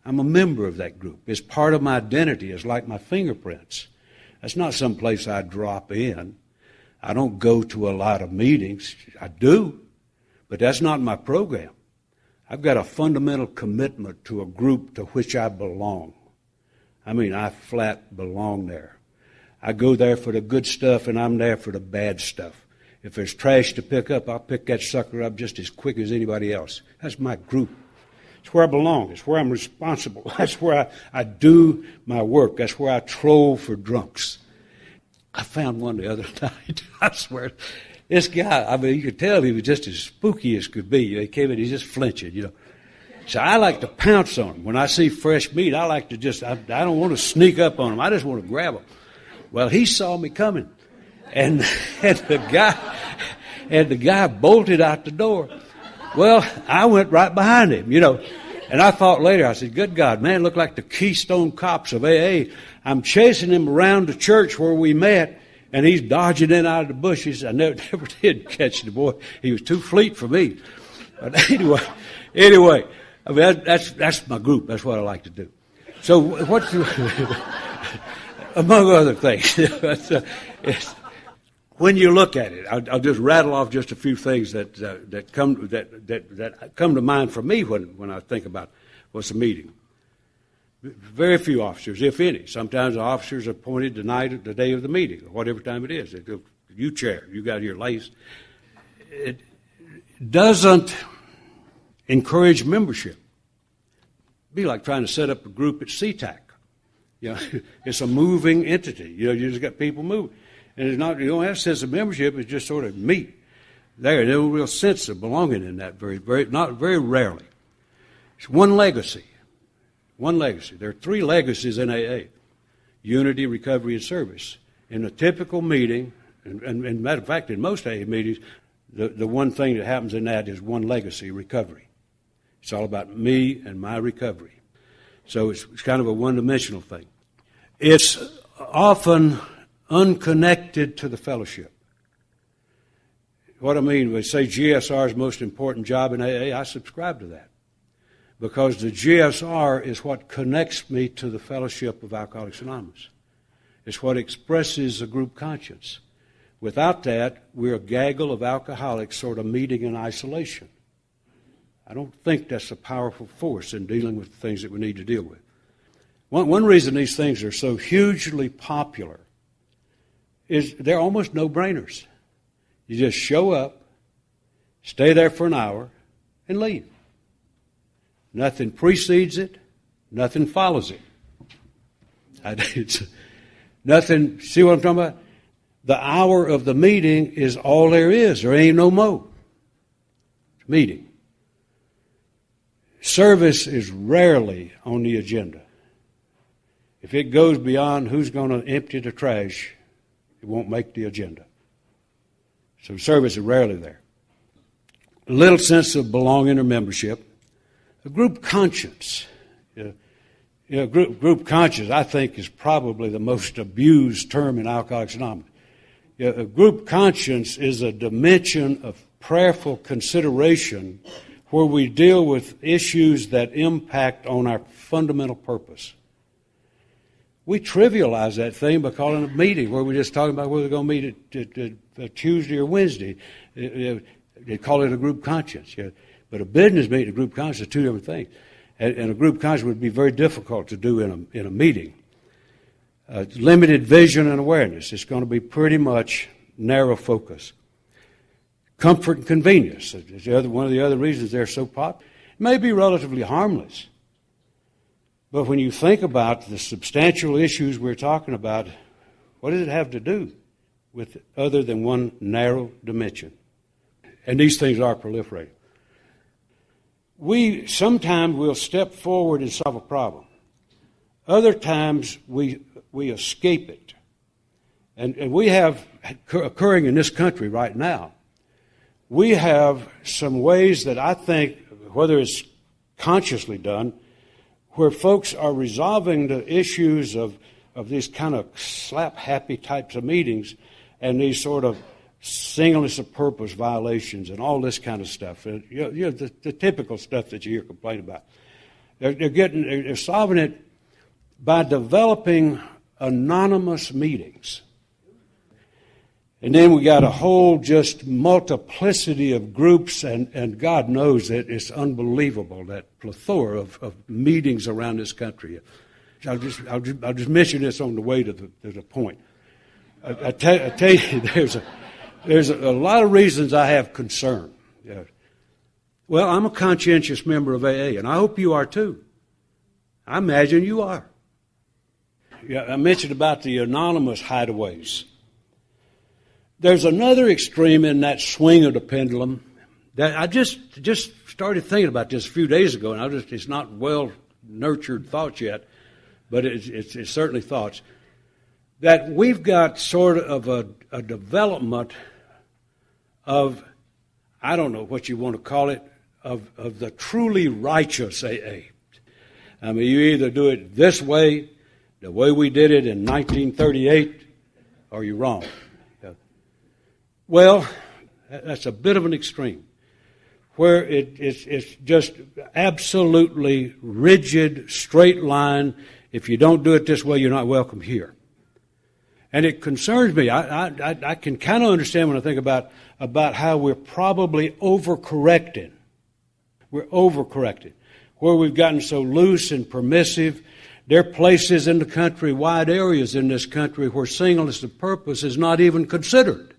I'm a member of that group. It's part of my identity. It's like my fingerprints. That's not some place I drop in. I don't go to a lot of meetings. I do, but that's not my program. I've got a fundamental commitment to a group to which I belong. I flat belong there. I go there for the good stuff, and I'm there for the bad stuff. If there's trash to pick up, I'll pick that sucker up just as quick as anybody else. That's my group. It's where I belong. It's where I'm responsible. That's where I do my work. That's where I troll for drunks. I found one the other night. I swear. This guy, you could tell he was just as spooky as could be. He came in, he's just flinching, So I like to pounce on him. When I see fresh meat, I like to I don't want to sneak up on him. I just want to grab him. Well, he saw me coming. And the guy bolted out the door. Well, I went right behind him, And I thought later, I said, good God, man, look like the Keystone Cops of AA. I'm chasing him around the church where we met, and he's dodging in out of the bushes. I never did catch the boy. He was too fleet for me. But anyway, that's my group. That's what I like to do. So among other things, when you look at it, I'll just rattle off just a few things that come to mind for me when I think about what's a meeting. Very few officers, if any. Sometimes the officers are appointed the day of the meeting, or whatever time it is. You chair, you got your lace. It doesn't encourage membership. It'd be like trying to set up a group at SeaTac. It's a moving entity. You just got people moving. And you don't have a sense of membership, it's just sort of meat. There's no real sense of belonging in that, not very rarely. It's one legacy. There are three legacies in AA: unity, recovery, and service. In a typical meeting, and matter of fact, in most AA meetings, the one thing that happens in that is one legacy: recovery. It's all about me and my recovery. So it's kind of a one-dimensional thing. It's often unconnected to the fellowship. What I mean, we say GSR's most important job in AA, I subscribe to that. Because the GSR is what connects me to the fellowship of Alcoholics Anonymous. It's what expresses a group conscience. Without that, we're a gaggle of alcoholics sort of meeting in isolation. I don't think that's a powerful force in dealing with the things that we need to deal with. One reason these things are so hugely popular is they're almost no-brainers. You just show up, stay there for an hour, and leave. Nothing precedes it, nothing follows it. Nothing, see what I'm talking about? The hour of the meeting is all there is. There ain't no more. It's meeting. Service is rarely on the agenda. If it goes beyond who's going to empty the trash, it won't make the agenda. So service is rarely there. A little sense of belonging or membership. A group conscience. Group conscience, I think, is probably the most abused term in Alcoholics Anonymous. A group conscience is a dimension of prayerful consideration where we deal with issues that impact on our fundamental purpose. We trivialize that thing by calling it a meeting where we're just talking about whether we're going to meet at Tuesday or Wednesday. They call it a group conscience. But a business meeting and a group conscience are two different things. And a group conscience would be very difficult to do in a meeting. Limited vision and awareness. It's going to be pretty much narrow focus. Comfort and convenience. One of the other reasons they're so popular. It may be relatively harmless. But when you think about the substantial issues we're talking about, what does it have to do with other than one narrow dimension? And these things are proliferating. We sometimes will step forward and solve a problem. Other times we escape it. And we have, occurring in this country right now, we have some ways that I think, whether it's consciously done, where folks are resolving the issues of these kind of slap-happy types of meetings and these sort of singleness of purpose violations and all this kind of stuff. The typical stuff that you hear complain about. They're solving it by developing anonymous meetings. And then we got a whole just multiplicity of groups, and God knows that it's unbelievable, that plethora of meetings around this country. I'll just mention this on the way to the point. I tell you, there's a lot of reasons I have concern. Well, I'm a conscientious member of AA, and I hope you are too. I imagine you are. I mentioned about the anonymous hideaways. There's another extreme in that swing of the pendulum that I just started thinking about this a few days ago, and it's not well-nurtured thoughts yet, but it's certainly thoughts, that we've got sort of a development of, I don't know what you want to call it, of the truly righteous AA. I mean, you either do it this way, the way we did it in 1938, or you're wrong. Well, that's a bit of an extreme, where it's just absolutely rigid, straight line. If you don't do it this way, you're not welcome here. And it concerns me. I can kind of understand when I think about how we're probably overcorrecting. We're overcorrecting. Where we've gotten so loose and permissive. There are places in the country, wide areas in this country, where singleness of purpose is not even considered.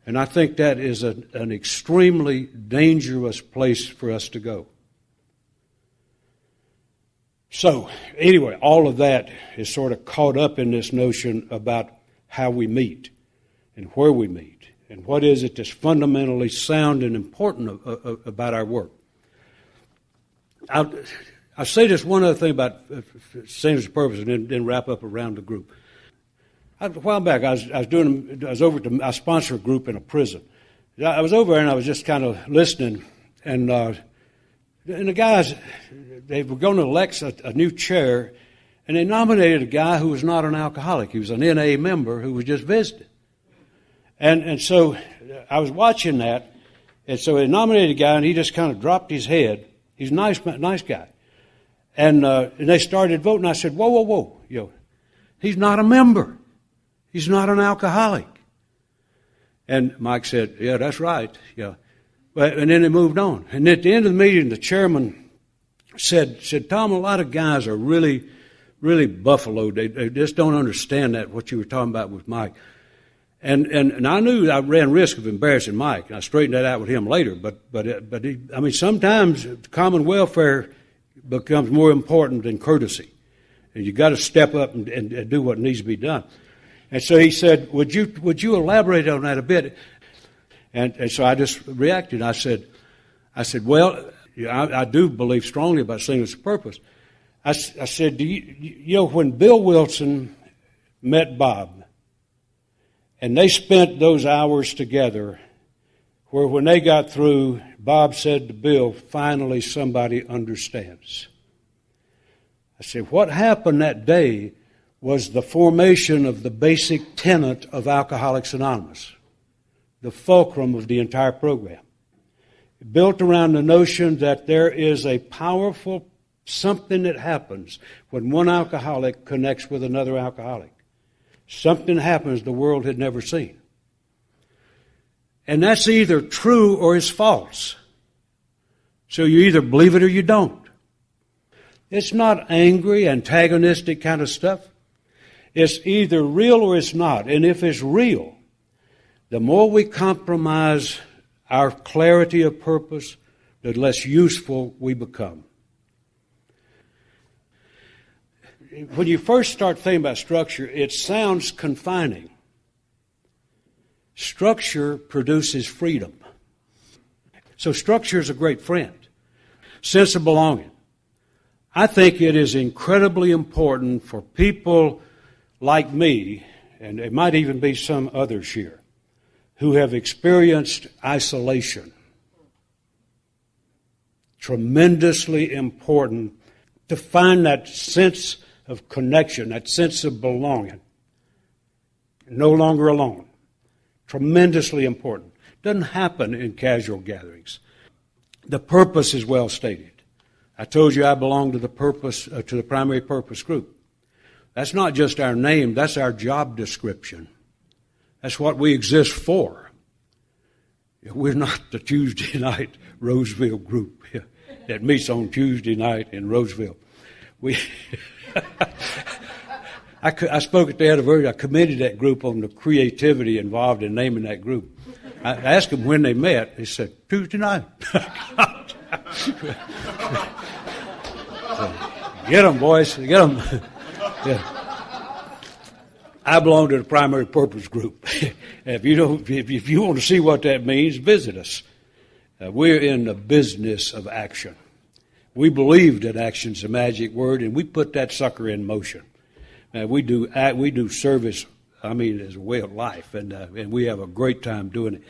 And I think that is an extremely dangerous place for us to go. So, anyway, all of that is sort of caught up in this notion about how we meet and where we meet and what is it that's fundamentally sound and important about our work. I'll say just one other thing about singleness of purpose and then wrap up around the group. A while back, I sponsor a group in a prison. I was over there and I was just kind of listening, and the guys, they were going to elect a new chair, and they nominated a guy who was not an alcoholic. He was an NA member who was just visiting. And so I was watching that, and so they nominated a guy, and he just kind of dropped his head. He's a nice guy. And they started voting. I said, whoa. He's not a member. He's not an alcoholic. And Mike said, yeah, that's right. Yeah. And then they moved on. And at the end of the meeting, the chairman said, Tom, a lot of guys are really, really buffaloed. They just don't understand that, what you were talking about with Mike. And I knew I ran risk of embarrassing Mike, and I straightened that out with him later. But sometimes common welfare becomes more important than courtesy. And you got to step up and do what needs to be done. And so he said, would you elaborate on that a bit? And so I just reacted. I said, well, I do believe strongly about singleness of purpose. I said, when Bill Wilson met Bob, and they spent those hours together, where when they got through, Bob said to Bill, finally somebody understands. I said, what happened that day was the formation of the basic tenet of Alcoholics Anonymous, the fulcrum of the entire program. Built around the notion that there is a powerful something that happens when one alcoholic connects with another alcoholic. Something happens the world had never seen. And that's either true or it's false. So you either believe it or you don't. It's not angry, antagonistic kind of stuff. It's either real or it's not. And if it's real, the more we compromise our clarity of purpose, the less useful we become. When you first start thinking about structure, it sounds confining. Structure produces freedom. So structure is a great friend. Sense of belonging. I think it is incredibly important for people like me, and it might even be some others here, who have experienced isolation. Tremendously important to find that sense of connection, that sense of belonging. No longer alone. Tremendously important. Doesn't happen in casual gatherings. The purpose is well stated. I told you I belong to the primary purpose group. That's not just our name, that's our job description. That's what we exist for. We're not the Tuesday night Roseville group that meets on Tuesday night in Roseville. I spoke at the anniversary. I commended that group on the creativity involved in naming that group. I asked them when they met. They said, Tuesday night. Get them, boys. Get them. Yeah. I belong to the primary purpose group. If you want to see what that means, visit us. We're in the business of action. We believe that action's a magic word, and we put that sucker in motion. We do service, as a way of life, and we have a great time doing it.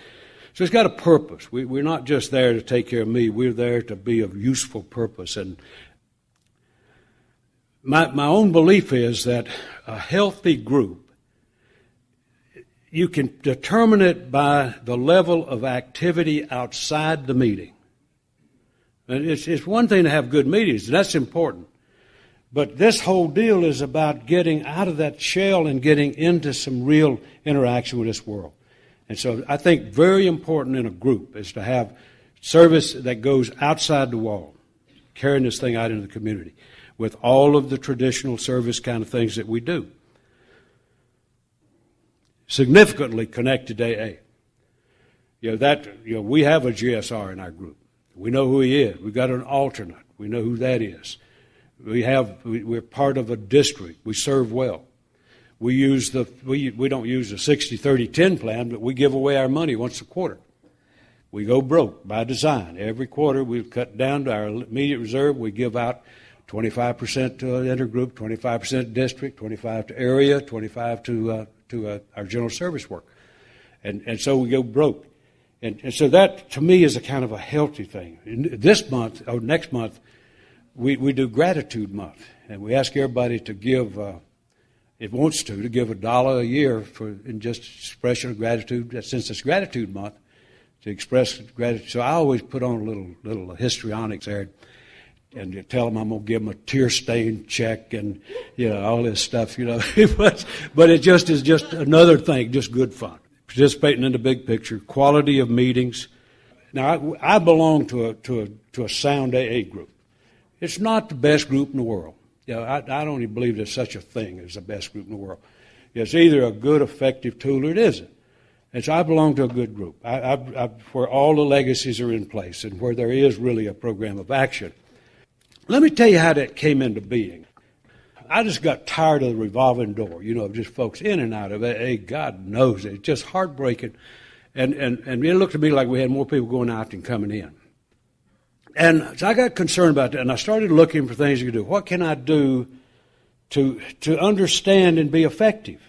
So it's got a purpose. We're not just there to take care of me. We're there to be of useful purpose. And my own belief is that a healthy group, you can determine it by the level of activity outside the meeting. And it's one thing to have good meetings, and that's important. But this whole deal is about getting out of that shell and getting into some real interaction with this world. And so I think very important in a group is to have service that goes outside the wall, carrying this thing out into the community with all of the traditional service kind of things that we do. Significantly connected to AA. We have a GSR in our group. We know who he is. We've got an alternate. We know who that is. We're part of a district. We serve well. We don't use the 60-30-10 plan, but we give away our money once a quarter. We go broke by design. Every quarter we cut down to our immediate reserve. We give out 25% to an intergroup, 25% to district, 25% to area, 25% to our general service work. And so we go broke. And so that, to me, is a kind of a healthy thing. This month, or next month, we do Gratitude Month. And we ask everybody to give, if wants to give $1 a year in just expression of gratitude, since it's Gratitude Month, to express gratitude. So I always put on a little histrionics there and tell them I'm going to give them a tear-stained check and, all this stuff, But it just is just another thing, just good fun. Participating in the big picture, quality of meetings. Now, I belong to a sound AA group. It's not the best group in the world. I don't even believe there's such a thing as the best group in the world. It's either a good, effective tool or it isn't. And so I belong to a good group where all the legacies are in place and where there is really a program of action. Let me tell you how that came into being. I just got tired of the revolving door, of just folks in and out of it. Hey, God knows it. It's just heartbreaking. And it looked to me like we had more people going out than coming in. And so I got concerned about that, and I started looking for things to do. What can I do to understand and be effective?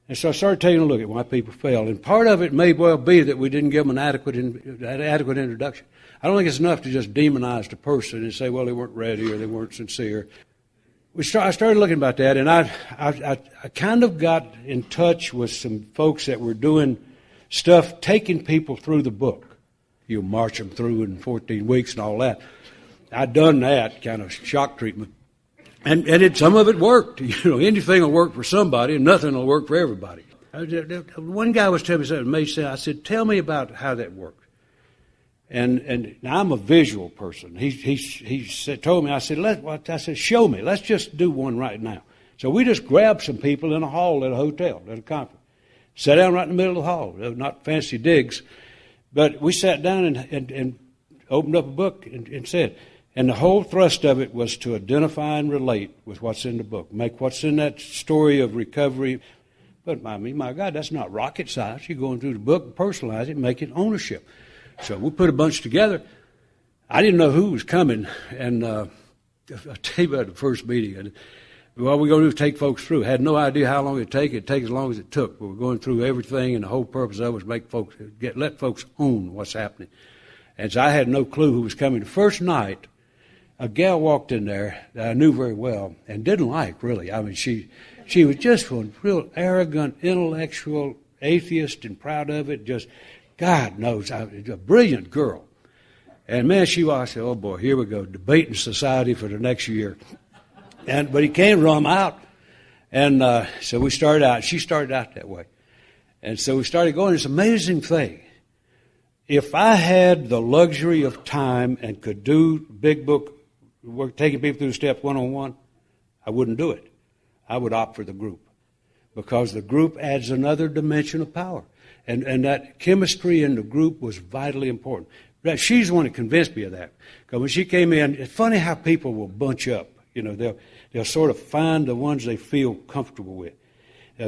And so I started taking a look at why people fail. And part of it may well be that we didn't give them an adequate introduction. I don't think it's enough to just demonize the person and say, well, they weren't ready or they weren't sincere. I started looking about that, and I kind of got in touch with some folks that were doing stuff, taking people through the book. You march them through in 14 weeks and all that. I'd done that kind of shock treatment. And some of it worked. Anything will work for somebody and nothing will work for everybody. One guy was telling me something amazing. I said, tell me about how that worked. And now I'm a visual person. He told me, I said, show me. Let's just do one right now. So we just grabbed some people in a hall at a hotel, at a conference. Sat down right in the middle of the hall. Not fancy digs. But we sat down and opened up a book and said, and the whole thrust of it was to identify and relate with what's in the book. Make what's in that story of recovery But I mean, my God, that's not rocket science. You're going through the book, personalize it, make it ownership. So we put a bunch together. I didn't know who was coming, and I'll tell you about the first meeting. And what we're going to do is take folks through. Had no idea how long it'd take. It'd take as long as it took. But we're going through everything, and the whole purpose of it was make folks let folks own what's happening. And so I had no clue who was coming. The first night, a gal walked in there that I knew very well and didn't like, really. I mean, she was just one real arrogant, intellectual, atheist and proud of it. Just, God knows, a brilliant girl. And man, I said, oh boy, here we go, debating society for the next year. But he came to run out. And so we started out. She started out that way. And so we started going. It's an amazing thing. If I had the luxury of time and could do big book work, taking people through the steps one-on-one, I wouldn't do it. I would opt for the group, because the group adds another dimension of power. And that chemistry in the group was vitally important. She's the one that convinced me of that. Because when she came in, it's funny how people will bunch up. You know, they'll sort of find the ones they feel comfortable with.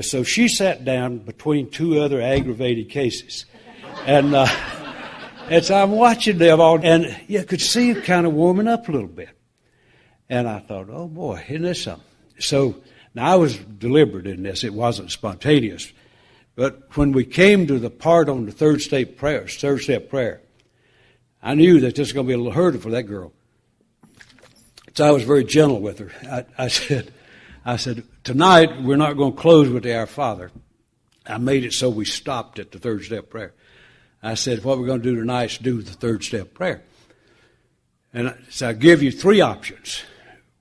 So she sat down between two other aggravated cases. And so I'm watching them all, and you could see it kind of warming up a little bit. And I thought, oh boy, isn't this something? So now I was deliberate in this. It wasn't spontaneous. But when we came to the part on the third step prayer, I knew that this was going to be a little hurdle for that girl. So I was very gentle with her. I said, tonight we're not going to close with the Our Father. I made it so we stopped at the third step prayer. I said, what we're going to do tonight is do the third step prayer. And so I give you three options.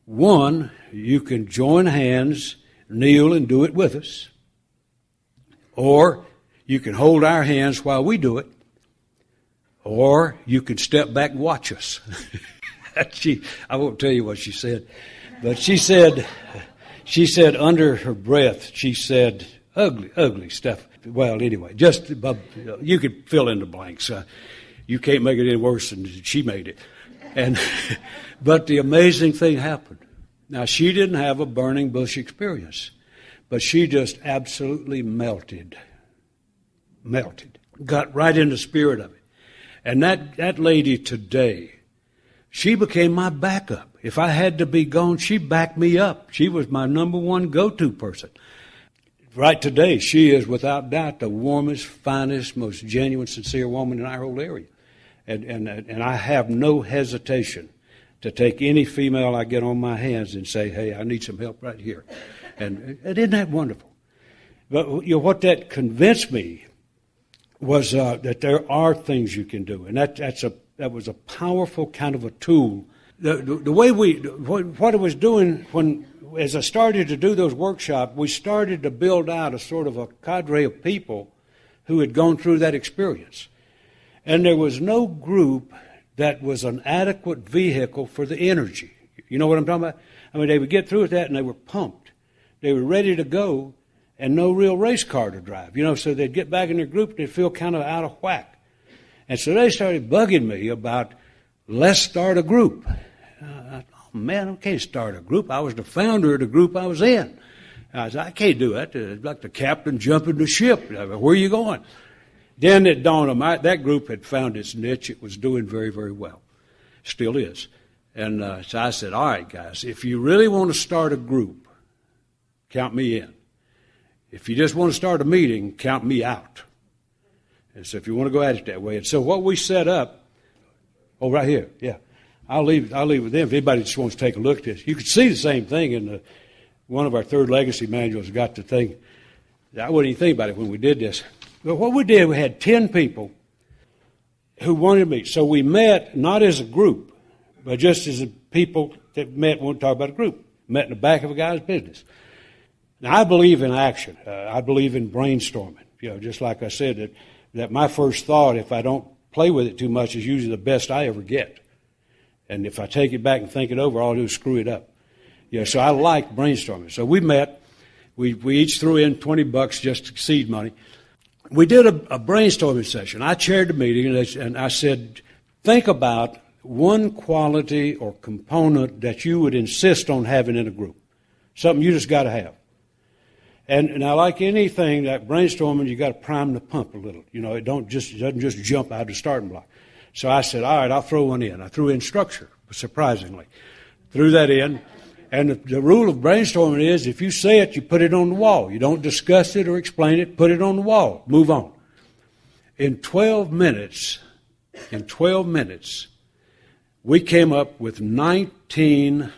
One, you can join hands, kneel, and do it with us. Or you can hold our hands while we do it. Or you can step back and watch us. I won't tell you what she said. But she said under her breath, she said, ugly stuff. Well, anyway, just you could fill in the blanks. You can't make it any worse than she made it. But the amazing thing happened. Now, she didn't have a burning bush experience, but she just absolutely melted, got right in the spirit of it. And that lady today, she became my backup. If I had to be gone, she backed me up. She was my number one go-to person. Right today, she is without doubt the warmest, finest, most genuine, sincere woman in our whole area. And I have no hesitation to take any female I get on my hands and say, hey, I need some help right here. And isn't that wonderful? But what that convinced me was that there are things you can do. And that was a powerful kind of a tool. The way what I was doing as I started to do those workshops, we started to build out a sort of a cadre of people who had gone through that experience. And there was no group that was an adequate vehicle for the energy. You know what I'm talking about? I mean, they would get through with that and they were pumped. They were ready to go and no real race car to drive. You know, so they'd get back in their group and they'd feel kind of out of whack. And so they started bugging me about, let's start a group. Oh, man, I can't start a group. I was the founder of the group I was in. I said, I can't do that. It's like the captain jumping the ship. Where are you going? Then it dawned on me, that group had found its niche. It was doing very, very well. Still is. And so I said, all right, guys, if you really want to start a group, count me in. If you just want to start a meeting, count me out. And so if you want to go at it that way. And so what we set up, right here, yeah. I'll leave with them. If anybody just wants to take a look at this, you can see the same thing in one of our Third Legacy manuals. Got the thing. I wouldn't even think about it when we did this. But what we did, we had 10 people who wanted to meet. So we met not as a group, but just as people that met and wanted to talk about a group. Met in the back of a guy's business. Now, I believe in action. I believe in brainstorming. You know, just like I said, that my first thought, if I don't play with it too much, is usually the best I ever get. And if I take it back and think it over, all I do is screw it up. Yeah, so I like brainstorming. So we met. We each threw in $20 just seed money. We did a brainstorming session. I chaired the meeting, and I said, think about one quality or component that you would insist on having in a group, something you just got to have. And now, like anything, that brainstorming, you got to prime the pump a little. It doesn't just jump out of the starting block. So I said, all right, I'll throw one in. I threw in structure, surprisingly. Threw that in. And the rule of brainstorming is if you say it, you put it on the wall. You don't discuss it or explain it. Put it on the wall. Move on. In 12 minutes, we came up with 19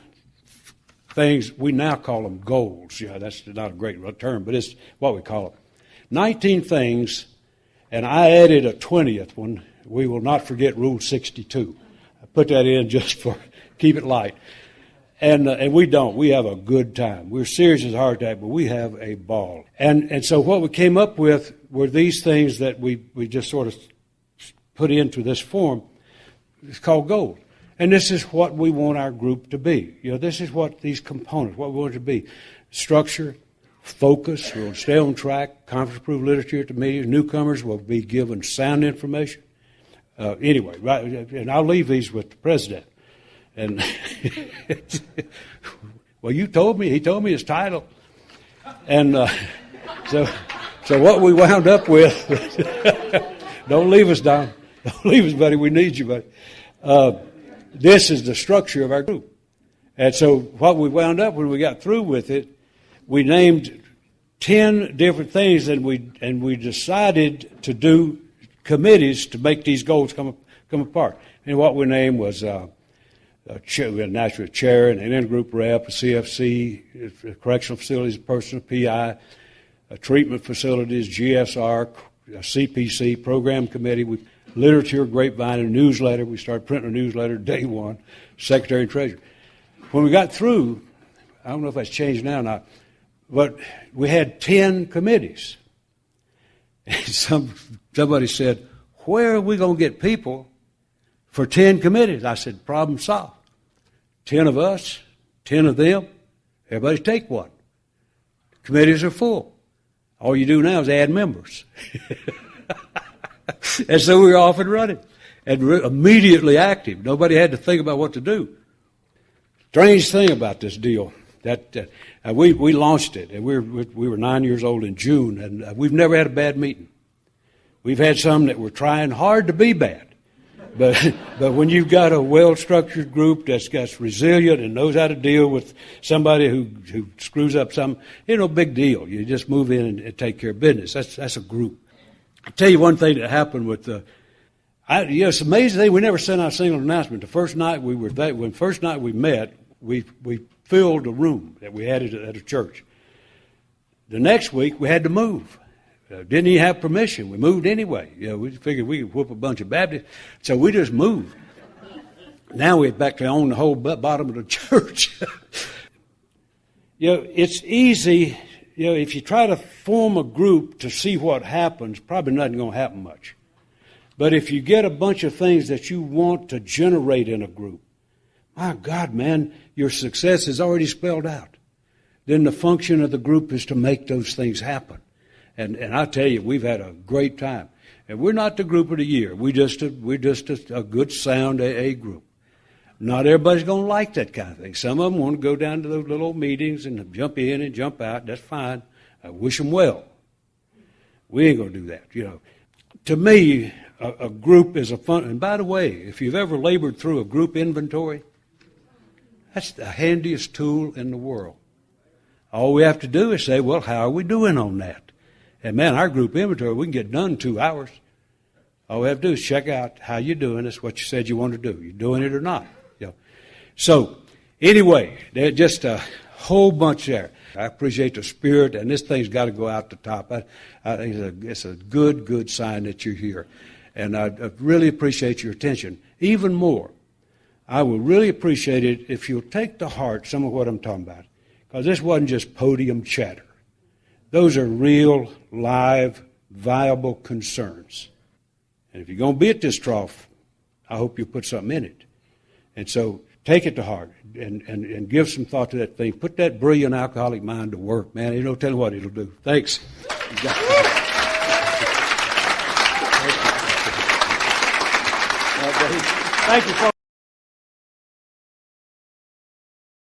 things. We now call them goals. That's not a great term, but it's what we call them. 19 things, and I added a 20th one. We will not forget Rule 62. I put that in just for keep it light. And we don't. We have a good time. We're serious as a heart attack, but we have a ball. And so what we came up with were these things that we just sort of put into this form. It's called goals. And this is what we want our group to be. This is what these components, what we want it to be. Structure, focus, we'll stay on track, conference-approved literature at the meetings. Newcomers will be given sound information. Anyway, right, and I'll leave these with the president. And well, he told me his title. And so what we wound up with, don't leave us, Don. Don't leave us, buddy. We need you, buddy. This is the structure of our group. And so what we wound up when we got through with it, we named 10 different things, and we decided to do committees to make these goals come apart. And what we named was we had naturally a chair and an in-group rep, a CFC, a correctional facilities, a personal PI, a treatment facilities, GSR, a CPC, program committee, literature, grapevine, and newsletter. We started printing a newsletter day one, secretary and treasurer. When we got through, I don't know if that's changed now or not, but we had 10 committees. And somebody said, where are we going to get people for 10 committees? I said, problem solved. 10 of us, 10 of them, everybody take one. Committees are full. All you do now is add members. And so we were off and running and immediately active. Nobody had to think about what to do. Strange thing about this deal, that we launched it, and we were 9 years old in June, and we've never had a bad meeting. We've had some that were trying hard to be bad. But when you've got a well-structured group that's resilient and knows how to deal with somebody who screws up something, big deal. You just move in and take care of business. That's a group. I'll tell you one thing that happened with it's amazing thing. We never sent out a single announcement. The first night we met, we filled a room that we had at a church. The next week we had to move. Didn't even have permission. We moved anyway. We figured we could whoop a bunch of Baptists, so we just moved. Now we're back to own the whole bottom of the church. It's easy. If you try to form a group to see what happens, probably nothing going to happen much. But if you get a bunch of things that you want to generate in a group, my God, man, your success is already spelled out. Then the function of the group is to make those things happen. And I tell you, we've had a great time. And we're not the group of the year. We're just a good sound AA group. Not everybody's going to like that kind of thing. Some of them want to go down to those little old meetings and jump in and jump out. That's fine. I wish them well. We ain't going to do that. To me, a group is a fun. And by the way, if you've ever labored through a group inventory, that's the handiest tool in the world. All we have to do is say, well, how are we doing on that? And man, our group inventory, we can get done in 2 hours. All we have to do is check out how you're doing. That's what you said you want to do. You doing it or not? So anyway, there's just a whole bunch there. I appreciate the spirit, and this thing's got to go out the top. I think it's a good sign that you're here. And I really appreciate your attention. Even more, I will really appreciate it if you'll take to heart some of what I'm talking about. Because this wasn't just podium chatter. Those are real, live, viable concerns. And if you're going to be at this trough, I hope you put something in it. And so take it to heart and give some thought to that thing. Put that brilliant alcoholic mind to work, man. You don't tell me what it'll do. Thanks. Thank you.